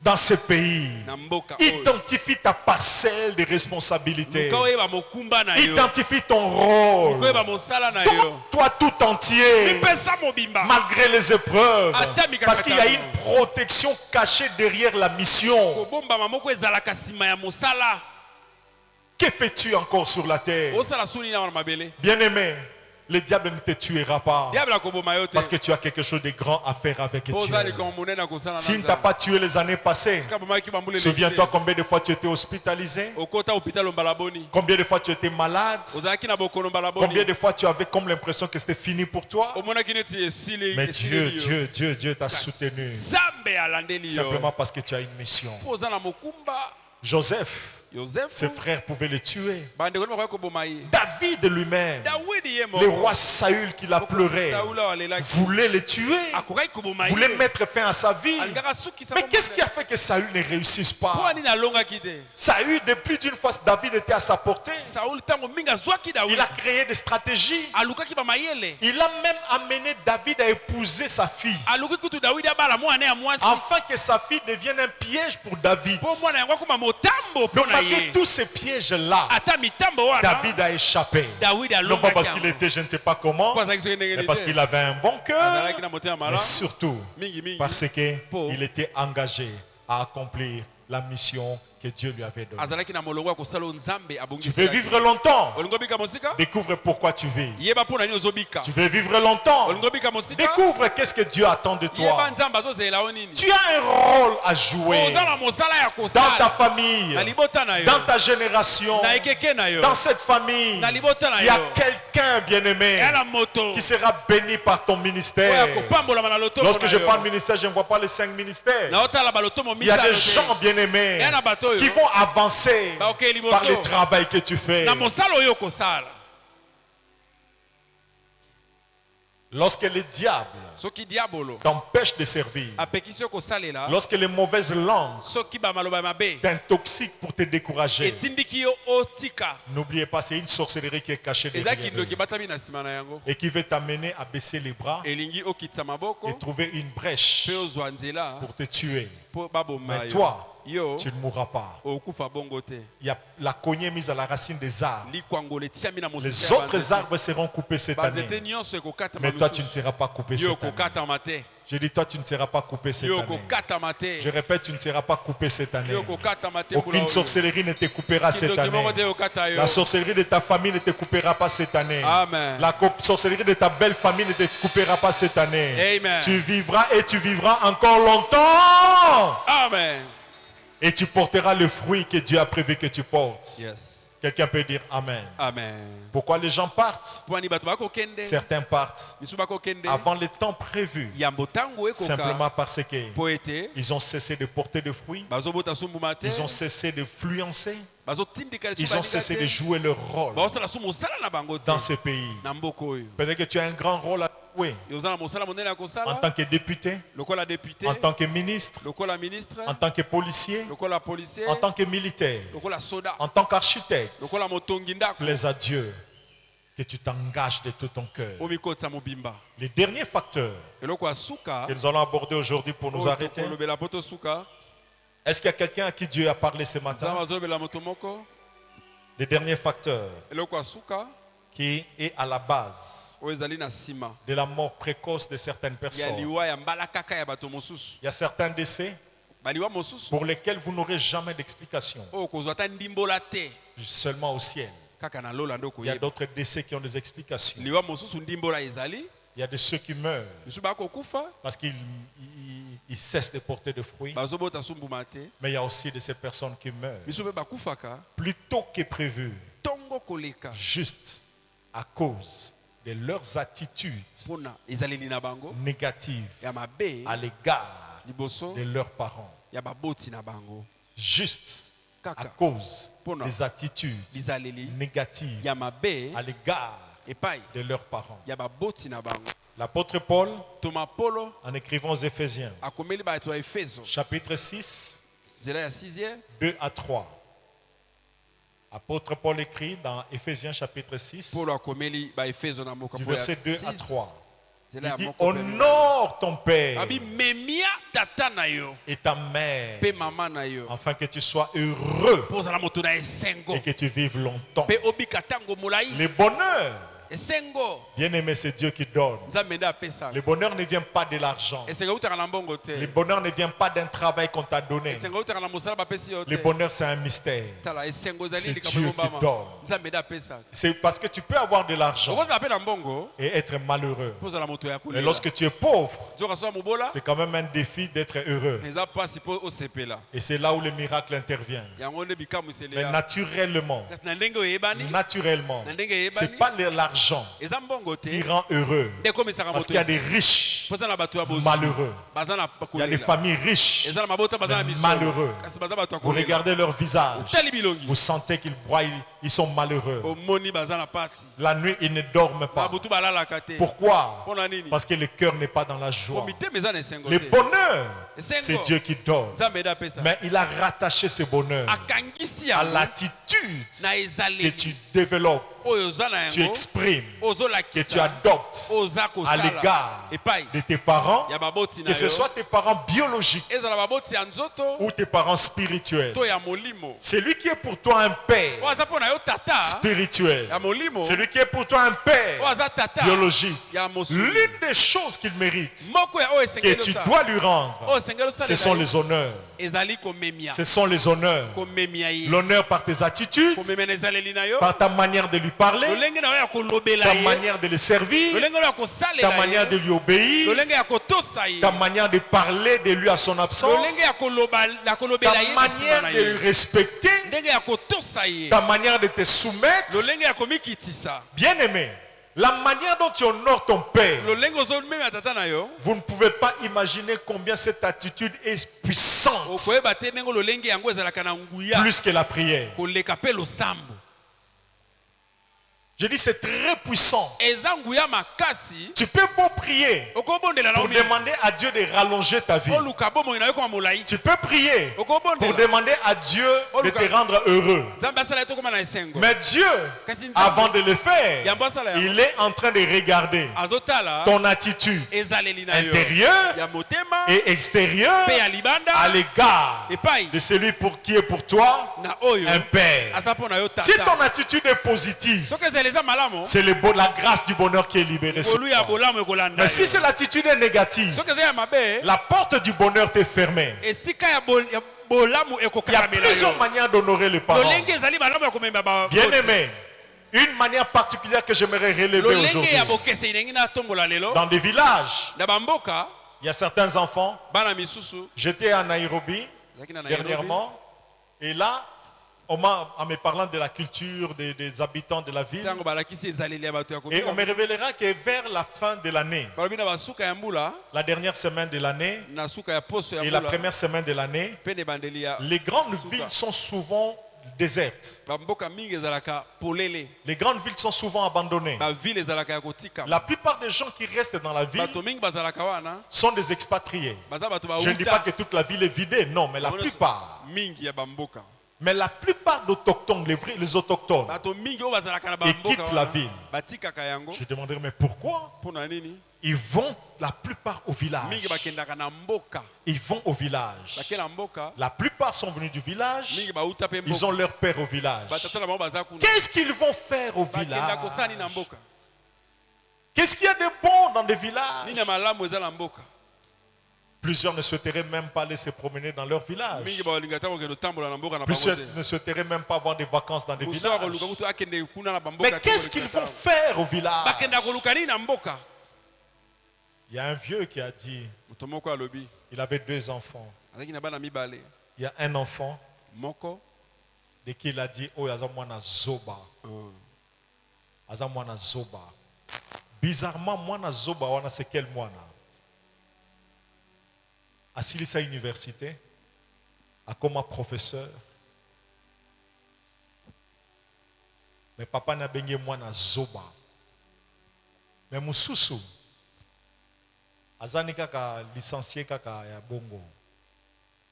dans ce pays. na mboka oyo Identifie ta parcelle de responsabilité. luka oyeba mokumba na yo Identifie ton rôle. koyeba mosala na yo Toi tout entier. mipesa mobimba Malgré les épreuves. Atami Parce qu'il y a kakatano. une protection cachée derrière la mission. kobombama moko ezalaka nsima ya mosala Que fais-tu encore sur la terre? osala suni na wana mabele Bien-aimé, le diable ne te tuera pas. diable akoboma yo te Parce que tu as quelque chose de grand à faire avec po Dieu. oza likambo monene akosala na S'il ne t'a nzambe pas tué les années passées, kabomaki bambula souviens-toi combien de fois tu étais hospitalisé, okota hôpital mbala boni combien de fois tu étais malade, ozalaki na bokono mbala combien boni de fois tu avais comme l'impression que c'était fini pour toi. omonaki neti esili Mais Dieu t'a soutenu. nzambe alandeli yo Simplement parce que tu as une mission. po oza na mokumba Joseph, yosefu ses frères pouvaient le tuer. bandeko ni bakoki koboma ye David lui-même, dawidi ye le roi Saül qui l'a pleuré, saula oyo alelaki voulait le tuer, akokaki koboma ye voulait mettre fin à sa vie. alingaka asukisa Mais qu'est-ce qui a fait que Saül ne réussisse po pas? anini alongaki te Saül, de plus d'une fois, David était à sa portée. sauli ntango mingi azwaki dawidi Il a créé des stratégies. alukaki bamayele Il a même amené David à épouser sa fille, aluki kutu dawidi abala mwana ya mwasi afin que sa fille devienne un piège pour David. po mwana yango akoma motambo mpo Donc na malgré ye tous ces pièges-là, ata mitambo wana David a échappé. dawidi Non pas parce alongaki qu'il était je ne sais pas comment, po azalaki soki ndenge mais nini parce te qu'il avait un bon cœur, azalaki na motema mais malamu surtout mingi mingi parce Po. qu'il était engagé à accomplir la mission que Dieu lui avait donnée. azalaki na molongo ya kosala oyo nzambe Tu veux abongisaki vivre longtemps? olingo obika mosika Découvre pourquoi tu vis. yeba mpo na nini ozobika Tu veux vivre longtemps? olingo obika mosika Découvre qu'est-ce que Dieu attend de yeba toi. nzambe azozela yo nini Tu as un rôle à jouer oza na mosala ya dans ta kosala famille, na libota na yo dans ta génération, na ekeke na yo dans cette famille. na libota na Il y a yo quelqu'un, bien-aimé, eya na moto qui sera béni par ton oyo ministère. akopambolama na lotomo Lorsque na je yo parle ministère, je ne vois pas les 5 ministères. naotala balotomo Il y a mitano des te gens bien-aimés eya na bato qui vont avancer par le travail que tu fais. na mosala oyo kosala. Lorsque le diable Soki diabolo t'empêche de servir, apekisi yo kosalela, lorsque les mauvaises langues soki ba maloba mabe t'intoxiquent pour te décourager, etindiki yo otika, n'oubliez pas, c'est une sorcellerie qui est cachée eza derrière kindoki eux batami na sima na yango, et qui veut t'amener à baisser les bras elingi okitisa maboko et trouver une brèche pe ozwa nzela pour te tuer. po baboma Mais yo. toi, Yo tu ne mourras pas. okufa bongo te. Il y a la cognée mise à la racine des arbres. Likwango letiami na Les mosisi ya autres arbres seront coupés cette banzete année. nyonso ekokata Mais toi, tu ne seras pas coupé yo cette année. kokatama te, Je dis, toi, tu ne seras pas coupé cette yo année. kokatama te, Je répète, tu ne seras pas coupé cette année. yo kokatama te. Aucune sorcellerie ne te coupera cette année. La sorcellerie de ta famille ne te coupera pas cette année. Amen. La sorcellerie de ta belle famille ne te coupera pas cette année. Amen. Tu vivras et tu vivras encore longtemps. Amen. Et tu porteras le fruit que Dieu a prévu que tu portes. Yes. Quelqu'un peut dire Amen. Amen. Pourquoi les gens partent? Pwani bato bakokende, Certains partent misu bakokende avant le temps prévu. yambo tango ekoka Simplement parce que po ete ils ont cessé de porter de fruits. bazobota sumbuma te, Ils ont cessé de influencer. bazotindika Ils ont cessé de jouer leur rôle baosala su mosala na bango te dans ce pays. na mboka oyo. Peut-être que tu as un grand rôle à jouer Oza na mosala monene ya en kosala tant que député, lokola député, en tant que ministre, lokola ministre, en tant que policier, lokola policier, en tant que militaire, lokola soda, en tant qu'architecte. lokola motongi ndako Plaise à Dieu que tu t'engages de tout ton cœur. omikotisa mobimba. Le dernier facteur Eloko ya suka que nous allons aborder aujourd'hui pour nous arrêter. olobela poto suka Est-ce qu'il y a quelqu'un à qui Dieu a parlé ce nzambe matin? azolobela moto moko. Le dernier facteur Eloko ya suka qui est à la base oyo ezali na nsima de la mort précoce de certaines ya personnes. liwa ya mbala kaka ya bato mosusu, Il y a certains décès baliwa mosusu pour lesquels vous n'aurez jamais d'explication, oyo kozwa ata ndimbola te seulement au ciel. kaka na lola nde Il y a okoyeba. d'autres décès qui ont des explications. liwa mosusu ndimbola ezali, Il y a de ceux qui meurent misu bakokufa parce qu'ils cessent de porter de fruits. bazobota sumbuma te, Mais il y a aussi de ces personnes qui meurent misu mpe bakufaka plus tôt que prévu, ntongo koleka juste à cause de leurs attitudes mpona ezaleli na bango négatives ya mabe à l'égard liboso de leurs parents. ya baboti na bango, Juste à kaka cause Pona. des attitudes bizaleli négatives ya mabe à l'égard epai de leurs parents. ya baboti na bango. L'apôtre Paul, Toma Polo en écrivant aux Éphésiens, akomeli bato ya Efeso chapitre 6, nzela ya 6e 2 à 3. Apôtre Paul écrit dans Éphésiens chapitre 6, Polo akomeli baefeso na moko du po ya verset 2 à 6. 3. Nzela Il ya dit, moko pe honore ton père abi memia tata na yo et ta mère, pe mama na yo afin que tu sois heureux po ozala moto na esengo et que tu vives longtemps. pe obika ntango molai. Le bonheur, Esengo bien aimé, c'est Dieu qui donne. nzambe nde apesa. Le bonheur ne vient pas de l'argent. Esengo eutaka na mbongo te, Le bonheur ne vient pas d'un travail qu'on t'a donné. esengo eutaka na mosala bapesi yo te. Le bonheur, c'est un mystère. Tala esengo C'est ezali likambo Dieu qui ebombama donne. nzambe nde apesa. C'est parce que tu peux avoir de l'argent okozala mpe na mbongo et être malheureux. mpo ozala moto ya Mais kolela. lorsque tu es pauvre, nzoka soa mobola c'est quand même un défi d'être heureux. eza mpasi mpo osepela, Et c'est là où le miracle intervient. yango nde bikamwiseli Mais ya naturellement, kasi na ndenge oyebani, naturellement, na ndenge c'est eyebani pas l'argent eza mbongo qui te rend heureux. nde ekomisaka Parce moto qu'il y a des riches mpoza na bato ya bozwi malheureux. baza na Il y a des kolela, familles riches. eza na mabota baza na mais misolo malheureux. kasi baza bato ya Vous kolela. regardez leur visage. Otali bilongi Vous sentez qu'ils broient, ils sont malheureux. omoni baza na pasi, La nuit, ils ne dorment na pas. butu balalaka te. Pourquoi? Mpona nini? Parce que le cœur n'est pas dans la Po joie. mitema eza na esengo Le te, bonheur, Esengo. c'est Dieu qui donne. nzambe nde apesa. Mais il a rattaché ce bonheur akangisi à yango l'attitude na que ezaleli tu développes, oyo oza na tu yango exprimes, que tu ozolakisa adoptes oza à kosala l'égard epai de tes parents, ya baboti na que ce yo, soit tes parents biologiques ezala baboti ya nzoto ou tes parents spirituels. to ya molimo. Celui qui est pour toi un père oyo aza mpo na yo tata spirituel, ya molimo, celui qui est pour toi un oyo père aza tata biologique, ya mosuli, l'une des choses qu'il mérite moko ya oyo que esengeli tu osala dois lui rendre, oyo esengeli ce sont osala les honneurs. ezali komemia, Ce sont les honneurs. komemia ye, L'honneur par tes attitudes, komemia na ezaleli na yo, par ta manière de lui parler, lolenge na yo ya kolobela ta ye, manière de le servir, lolenge na yo ya ta kosalela manière de ye, lui obéir, lolenge ya kotosa ye, ta manière de parler de lui à son absence, lolenge ya ta kolobela ye na nsima manière na de lui ye, respecter, ndenge ya kotosa ye, ta manière de te soumettre. lolenge ya komikitisa. Bien-aimé, La manière dont tu honores ton père, lolenge ozomema tata na yo vous ne pouvez pas imaginer combien cette attitude est puissante, okoyeba te ndenge lolenge yango ezalaka na nguya plus que la prière. koleka pe losambo. Je dis c'est très puissant. Eza nguya makasi Tu peux pas prier okobondela na pour demander à Dieu de rallonger ta vie. oluka bomoi na yo koma molai Tu peux prier pour okobondela demander à Dieu de te rendre heureux. nzambe asala yo tokoma na esengo Mais Dieu, kasi avant de le faire, yambo asala yango il est en train de regarder azotala ton attitude ezaleli na yo intérieure ya motema et extérieure pe ya libanda à l'égard epai de celui pour qui est pour toi na oyo un père. asa mpo na yo Si tata ton attitude est positive, soki ezali eza malamu c'est la grâce du bonheur qui est libérée sur olu ya toi. bolamu ekolanda Mais si yo c'est l'attitude est négative, soki eza ya mabe la porte du bonheur t'est fermée. esika ya bolamu Il y a ekokamela plusieurs yo manières d'honorer les parents. lolenge ezali malamu ya komemba Bien aimé, une manière particulière que j'aimerais relever lolenge aujourd'hui. ya bokese ilengi na tombola lelo Dans des villages, na bamboka il y a certains enfants. bana misusu J'étais à Nairobi ezalaki na Nairobi. dernièrement. Et là, en me parlant de la culture des habitants de la ville, ntango balakisi ezaleli ya bato ya et on me komika révélera que vers la fin de l'année, balobi na basuka ya mbula la dernière semaine de l'année na suka ya poso ya et la mbula première semaine de l'année, mpe na ebandeli ya les grandes villes sont souvent désertes. bamboka mingi ezalaka polele Les grandes villes sont souvent abandonnées. bavile ezalaka ya kotika La plupart des gens qui restent dans la ville bato mingi bazalaka wana sont des expatriés. baza bato Je ne dis pas bauta que toute la ville est vidée, non, mais la plupart. mingi ya bamboka Mais la plupart d'autochtones, les autochtones, bato mingi oyo bazalaka na et bamboka quittent la wana ville. batikaka yango Je demanderai, mais pourquoi? mpo na nini Ils vont la plupart au village. mingi bakendaka na mboka Ils vont au village. bake na mboka La plupart sont venus du village. mingi bauta mpe Ils mboka ont leur père au village. batata na bango baza kuna Qu'est-ce qu'ils vont faire au bakenda village? kosala nini na mboka Qu'est-ce qu'il y a de bon dans des villages? nini ya malamu eza na mboka Plusieurs ne souhaiteraient même pas aller se promener dans leur village. mingi balinga ta kokende otambola na mboka na bango Plusieurs te ne souhaiteraient même pas avoir des vacances dans des mosu villages. akoluka kutu akende kuna na bamboka Mais qu'est-ce qu'ils vont faire au village? bakenda koluka nini na mboka Il y a un vieux qui a dit, moto moko alobi il avait 2 enfants. azalaki na bana mibale Il y a un enfant, moko dès qu'il a dit, oh, aza mwana zoba. Aza mwana zoba. Bizarrement, mwana zoba, wana c'est quel mwana? Asilisa université, a comme professeur. Mais papa n'a bengi mwana zoba. Mais mususu, azani kaka licencié kaka ya bongo.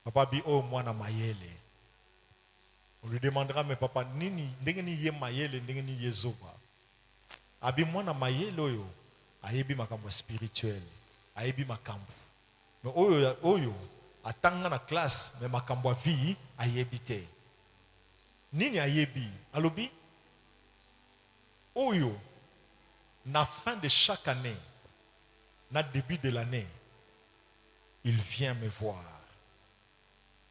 Papa bi oh mwana mayele. On lui demandera, mais papa, nini ndenge ye mayele, ndenge ni ye zoba. Abi mwana mayele oyo, ayebi makambo spirituel, ayebi makambo. Mais oyo atanga na classe, mais makambo vie ayebi te. Nini ayebi? Alobi? Oyo, na fin de chaque année, na début de l'année, il vient me voir.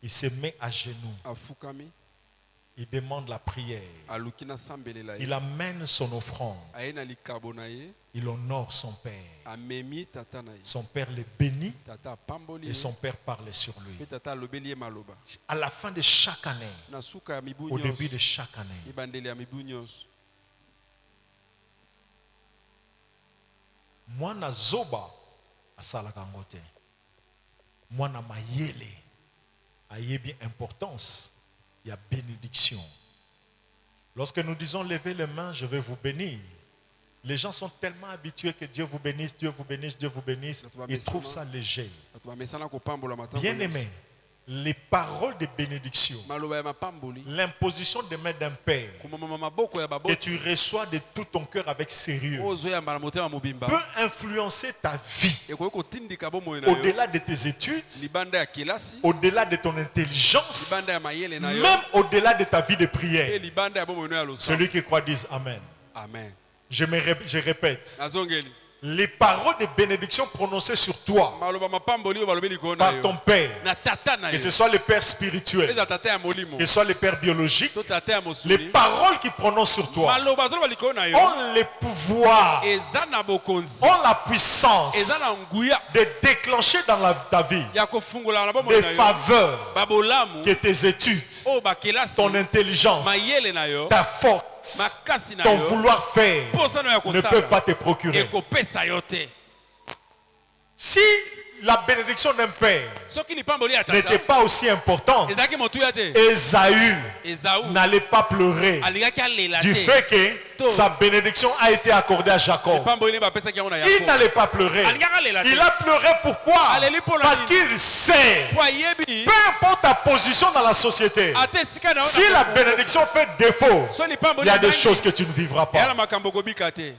Il se met à genoux. afukami Il demande la prière. aluki na sambelela Il ye amène son offrande. aye na likabo na ye Il honore son père. amemi tata na ye Son père le bénit tata apamboli et ye son père parle sur lui. mpe tata alobeli ye maloba À la fin de chaque année, na suka ya mibu au début de nyonso chaque année, ebandeli ya mibu nyonso mwana zoba asalaka yango te. Mwana mayele ayebi importance, il y a bénédiction. Lorsque nous disons levez les mains, je vais vous bénir. Les gens sont tellement habitués que Dieu vous bénisse, Dieu vous bénisse, Dieu vous bénisse. Ils trouvent ça léger. bato bamesana kopambola matambo Bien nyonso. aimé, les paroles de bénédiction, maloba ya mapamboli l'imposition des mains d'un père komamama maboko ya que baboti tu reçois de tout ton cœur avec sérieux oyo ozoyambala motema mobimba peut influencer ta vie ekoki kotindika bomoi na yo au-delà de tes études, libanda ya kelasi au-delà de ton intelligence, libanda ya mayele na yo même au-delà de ta vie de mpe prière. libanda ya bomoi na yo ya losambo Celui qui croit dise Amen. amen Je répète, nazongeli les paroles de bénédiction prononcées sur toi maloba mapamboli oyo balobi likolo na par ton yo père, na tata na que ce yo soit le père spirituel, eza tata ya molimo que ce soit le père biologique, to tata ya les mosuni paroles qu'il prononce sur toi maloba azoloba likolo na yo ont le pouvoir, eza na bokonzi ont la puissance eza na nguya de déclencher dans ta vie ya kofungola na bomoi des na yo faveurs babolamu que tes études, oyo bakelasi ton intelligence, mayele na yo ta force makasi na ton yo vouloir faire posa no ya ne peuvent pas te procurer. ekopesa yo te. Si la bénédiction d'un père Soki lipamboli ya n'était tata pas aussi importante, ezalaki motuya te, Ésaü Esaú n'allait pas pleurer alingaki alela du te, fait que sa bénédiction a été accordée à Jacob. lipamboli ne bapesaki yango na Il Yakobo. n'allait pas pleurer. Alingaki alela te Il a pleuré pourquoi? Aleli mpo na Parce nini? qu'il sait, po ayebi peu importe ta position dans la société, ate esika na yo si la bénédiction fait défaut, so il lipamboli y a des ezangi, choses que tu ne vivras eya na pas. makambo kobika te.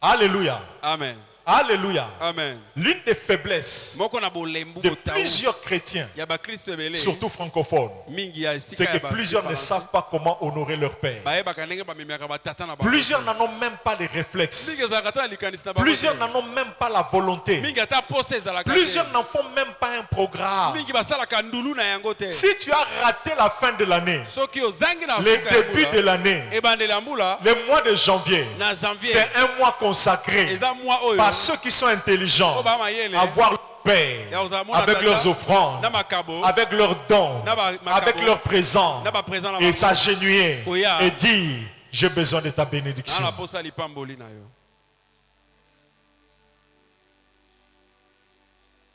Alléluia. Amen. Alléluia. Amen. L'une des faiblesses Moko na bolembu de botaou plusieurs chrétiens, ya bakristo ebele surtout francophones, mingi ya esika c'est ya que plusieurs ne savent pas comment honorer leur père. bayebaka ndenge bamemiaka batata na bango. Plusieurs n'en ont même pas les mingi réflexes. ezalaka ta na likanisi na bango Plusieurs te. n'en ont même pas la volonté. mingi ata posa ezalaka Plusieurs te. n'en font même pas un programme. mingi basalaka ndulu na yango te. Si tu as raté la fin de l'année, soki ozangi na le suka ya début de mbula, l'année, ebandeli ya mbula le mois de janvier, na janvier c'est un mois consacré eza mwa oyo par ceux qui sont intelligents oyo bamayele à voir leur père ya kozala mona avec tata leurs offrandes, na makabo avec leurs dons, na makabo, avec leurs présents na baprésent na et bango s'agenouiller Koya. et dire j'ai besoin de ta na bénédiction. na posa lipamboli na yo.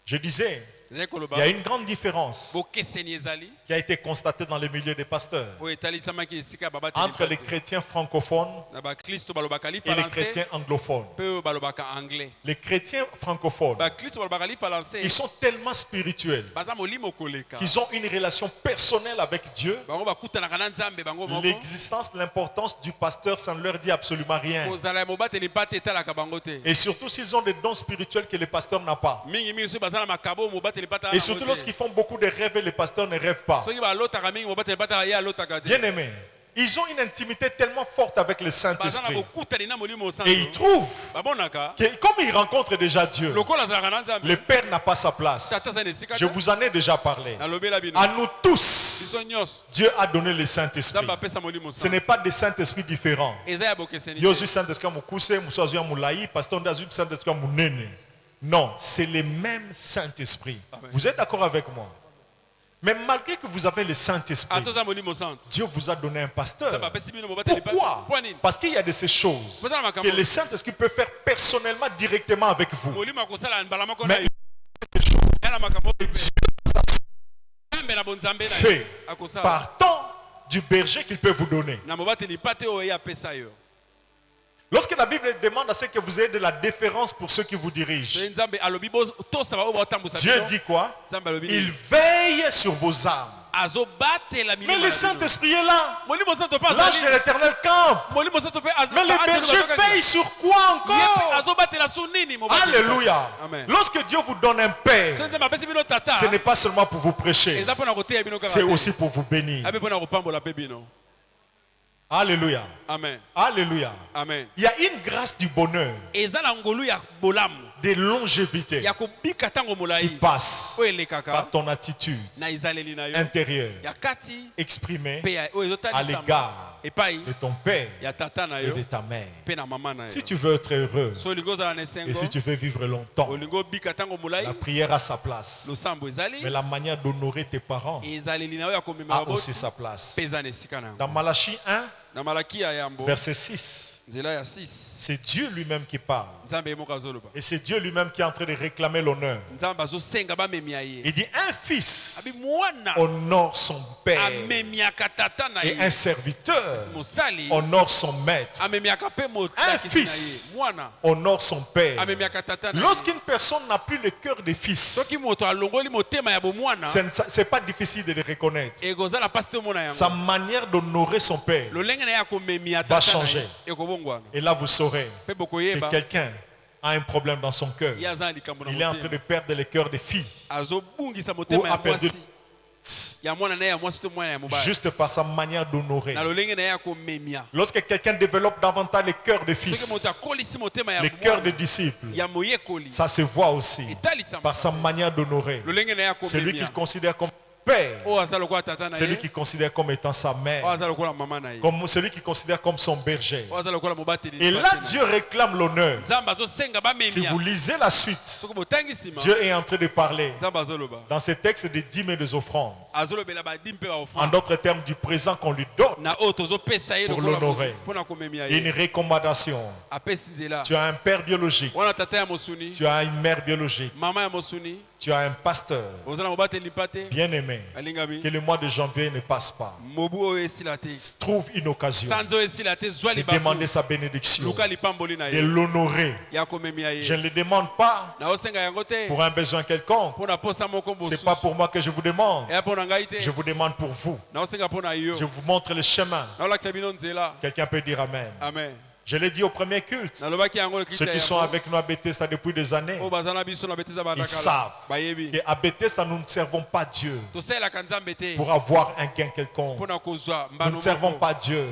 Je disais, ezali il koloba y a une grande différence bokeseni ezali qui a été constatée dans les milieux des pasteurs oyo etalisamaki esika ya babateli entre les bato. chrétiens francophones na bakristo balobaka et les lifalanse chrétiens anglophones. mpe oyo balobaka anglais. Les chrétiens francophones, bakristo balobaka ils lifalanse sont tellement spirituels baza molimo koleka qu'ils ont une relation personnelle avec Dieu. bango bakutanaka na nzambe bango moko. L'existence, l'importance du pasteur, ça ne leur dit absolument rien. kozala ya mobateli mpa te etalaka bango te. Et surtout s'ils ont des dons spirituels que le pasteur n'a pas. mingi soki baza na makabo mobateli mpa Et surtout lorsqu'ils font beaucoup de rêves et le pasteur ne rêve pas. soki balotaka mingi mobateli mpa ye alotaka te. Bien aimé, ils ont une intimité tellement forte avec le baza na Saint-Esprit. bokutani na molimo Et ils santo trouvent babonaka que comme ils rencontrent déjà Dieu, lokola azalaka na nzambe le Père n'a pas sa place. tata aza na esika Je te. vous en ai déjà parlé. nalobela bino À nous tous, biso nyonso Dieu a donné le Saint-Esprit. nzambe apesa molimo Ce santo n'est pas des Saint-Esprits différents. eza ya bokeseni Yo te. zui Saint-Esprit mukuse, musazu ya mulai, pasteur ndazu Saint-Esprit munene. Non, c'est le même Saint-Esprit. Amen. Vous êtes d'accord avec moi? Mais malgré que vous avez le Saint-Esprit, atoza molimo santo Dieu vous a donné un pasteur. nzambe apesi bino mobateli mpa te. Pourquoi? Mpo nini? Parce qu'il y a de ces choses Vous avez que le Saint-Esprit peut faire personnellement, directement avec vous. molimo akosala mbala moko na Mais yo ya na makambo oyo mpe. nzambe na bonzambe na yo fait akosala partant du berger qu'il peut vous donner. na mobateli mpa te oyo ye apesa yo. Lorsque la Bible demande à ce que vous ayez de la déférence pour ceux qui vous dirigent, soki nzambe alobi tosaba oyo baotambusa Dieu bino dit quoi? nzambe alobi Il nini? veille sur vos âmes. azobatela Mais milimo le na bino. Saint-Esprit est là. molimo santo mpe L'ange de azali l'Éternel campe. molimo santo mpe Mais le berger veille sur quoi encore? azobatela su nini mobateli? Alléluia. Amen. Lorsque Dieu vous donne un père, soki nzambe apesi bino tata ce n'est pas seulement pour vous prêcher, eza mpo na koteya bino kaka c'est te. aussi pour vous bénir. ape mpo na kopambola mpe bino. Alléluia. amen Alléluia. amen. Il y a une grâce du bonheur, eza na ngolu ya bolamu de longévité ya kobika ntango qui molai passe oyo par elekaka ton attitude na ezaleli na yo intérieure ya kati exprimée mpe oyo à ezotalisama l'égard epai de ton père ya tata na et yo de ta mère. mpe na mama na Si yo. tu veux être heureux so olingi ozala na et esengo si tu veux vivre longtemps, olingi obika ntango molai la prière a sa place. losambo ezali Mais la manière d'honorer tes parents ezaleli na yo ya komema a baboti aussi sa place. mpe eza na esika na yango. Dans Malachie 1, na malaki ya yambo verset 6, nzela ya 6 c'est Dieu lui-même qui parle. nzambe ye moko azoloba Et c'est Dieu lui-même qui est en train de réclamer l'honneur. nzambe azosenga bamemia ye Il dit, un fils abi mwana honore son père amemiaka tata na et ye un serviteur mosali honore son maître. amemiaka mpe Un motakisi na fils ye mwana honore son père. amemiaka tata na ye. Lorsqu'une personne n'a plus le cœur de fils, soki moto alongoli motema ya bomwana c'est pas difficile de le reconnaître. ekozala mpasi te omona Sa yango manière d'honorer son père. lolenge na ye ya komemia Va tata na changer. ye ekobongwana Et là, vous saurez mpe que bokoyeba quelqu'un a un problème dans son cœur. ye aza na likambo na Il est en train motema de perdre le cœur des filles azobungisa ou motema a ya perdu mwasi ya mwana na ye ya mwasi to mwana ya mobali juste par sa manière d'honorer. na lolenge na ye ya komemia Lorsque quelqu'un développe davantage le cœur de soki fils, moto akolisi motema ya le cœur des mwana disciples, ya moyekoli ça se voit aussi etalisama par sa manière d'honorer. lolenge na ye ya Celui qu'il komemia considère comme père, oyo aza lokola tata na celui ye qui considère comme étant sa mère, oyo aza lokola mama na ye comme celui qui considère comme son berger. oyo aza lokola mobateli Et là, Dieu réclame l'honneur. nzambe azosenga Si bamemia vous lisez la suite, soki botangi nsima Dieu est en train de parler nzambe azoloba dans ces textes des dîmes et des offrandes. azolobela badimi mpe En baofrande d'autres termes, du présent qu'on lui donne na oyo tozopesa ye pour lokola l'honorer. mpona komemia Et une ye recommandation. apesi nzela Tu as un père biologique, wana tata ya mosuni tu as une mère biologique, mama ya mosuni tu as un pasteur oza na mobateli mpa te bien-aimé. alingami Que le mois de janvier ne passe pas. mobu oyo esila te Trouve une occasion sanza oyo esila te zwa de libaku demander sa bénédiction, luka lipamboli na de ye l'honorer. ya komemia Je ye ne le demande pas naosenga yango te pour un besoin quelconque. mpona posa moko Ce n'est pas mosusu pour moi que je vous demande. eya mpo na ngai te Je vous demande pour vous. naosenga mpo na yo Je vous montre le chemin. naolakisa bino nzela Quelqu'un peut dire Amen. amen Je l'ai dit au premier culte. nalobaki yango Ceux qui sont avec nous à Bethesda depuis des années, oyo baza na biso na betesa ils savent bayebi qu'à Bethesda, nous ne servons pas Dieu tosalelaka nzambe te pour avoir un gain quelconque. mpona kozwa Nous mbano ne servons moko pas Dieu.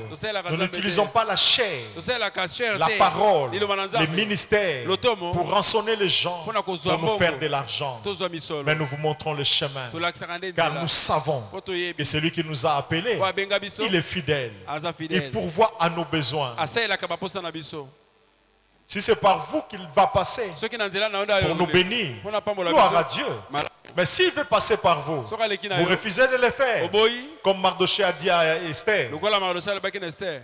Nous n'utilisons pas la chair, tosalelaka chere la te parole, liloba na les nzambe ministères lotomo pour rançonner les gens, mpona kozwa pour nous faire de mbongo l'argent. tozwa misolo Mais nous vous montrons le chemin. tolakisaka nde Car nzela nous savons mpo que toyebi celui qui nous a appelés, oyo abenga biso il est fidèle. aza Il fidèle pourvoit à nos besoins. asalelaka baposa na biso Si c'est par vous qu'il va passer soki na nzela na yo nde pour nous bénir, mpona pambola gloire à biso Dieu. Mala- Mais s'il veut passer par vous, soki aleki na vous yo refusez de le faire. oboyi Comme Mardoché a dit à Esther, lokola mardoche alobaki na ester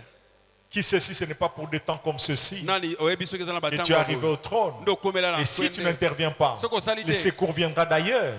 qui sait si ce n'est pas pour des temps comme ceci nani oyebi soki eza na que tu es batango arrivé au trône. nde okomela na Et si tu kwende n'interviens pas, soki osali le te secours viendra d'ailleurs.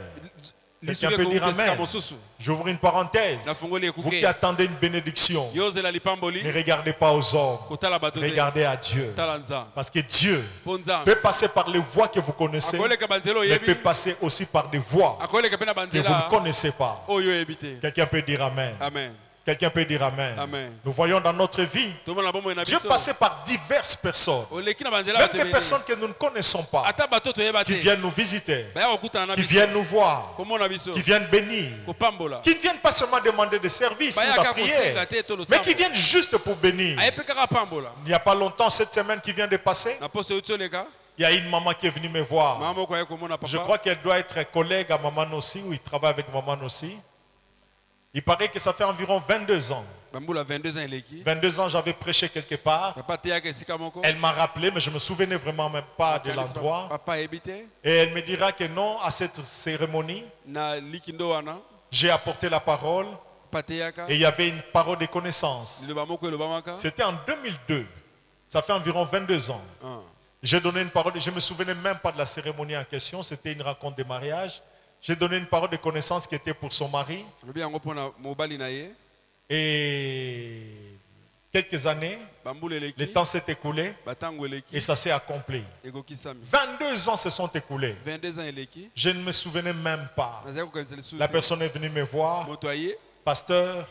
Quelqu'un lisuki peut dire ekokutesika Amen. mosusu J'ouvre une parenthèse. nafungoli Vous qui ekuke attendez une bénédiction, yo ozela lipamboli ne regardez pas aux hommes, kotala bato te regardez à Dieu. tala nzambe Parce que Dieu mpo nzambe peut passer par les voies que vous connaissez, akoleka banzela mais oyebi peut passer aussi par des voies akoleka mpe na que vous ne banzela connaissez pas. oyo oyebi te Quelqu'un peut dire Amen. amen Quelqu'un peut dire Amen. Amen. Nous voyons dans notre vie, tomona bomoi na Dieu biso passait par diverses personnes, oleki na banzela même bato des ebele personnes que nous ne connaissons pas, ata bato toyeba qui te viennent nous visiter, baya kokutana na qui biso viennent nous voir, komona biso qui viennent bénir, kopambola qui ne viennent pas seulement demander des services ou bayaka la kosenga prière, te to mais losambo qui viennent juste pour bénir. aye mpe kaka pambola Il n'y a pas longtemps, cette semaine qui vient de passer, na poso euti oleka il y a une maman qui est venue me voir. mama moko aye komona Je papa crois qu'elle doit être collègue à Maman aussi, ou il travaille avec Maman aussi. Il paraît que ça fait environ 22 ans. bambula 22 ans eleki 22 ans, j'avais prêché quelque part. papa teyaka esika moko Elle m'a rappelé, mais je ne me souvenais vraiment même pas de l'endroit. papa ayebi te Et elle me dira que non, à cette cérémonie, na liki ndo wana j'ai apporté la parole papa teyaka et il y avait une parole de connaissance. liloba moko elobamaka C'était en 2002. Ça fait environ 22 ans. J'ai donné une parole, je ne me souvenais même pas de la cérémonie en question, c'était une rencontre de mariage. J'ai donné une parole de connaissance qui était pour son mari. lobi yango mpona mobali na ye Et quelques années, bambula le eleki temps s'est écoulé batango et eleki ça s'est accompli. ekokisami 22 ans se sont écoulés. 22 ans eleki Je ne me souvenais même pas. nazali kokanisa lisusu La te personne est venue me voir. moto aye Pasteur,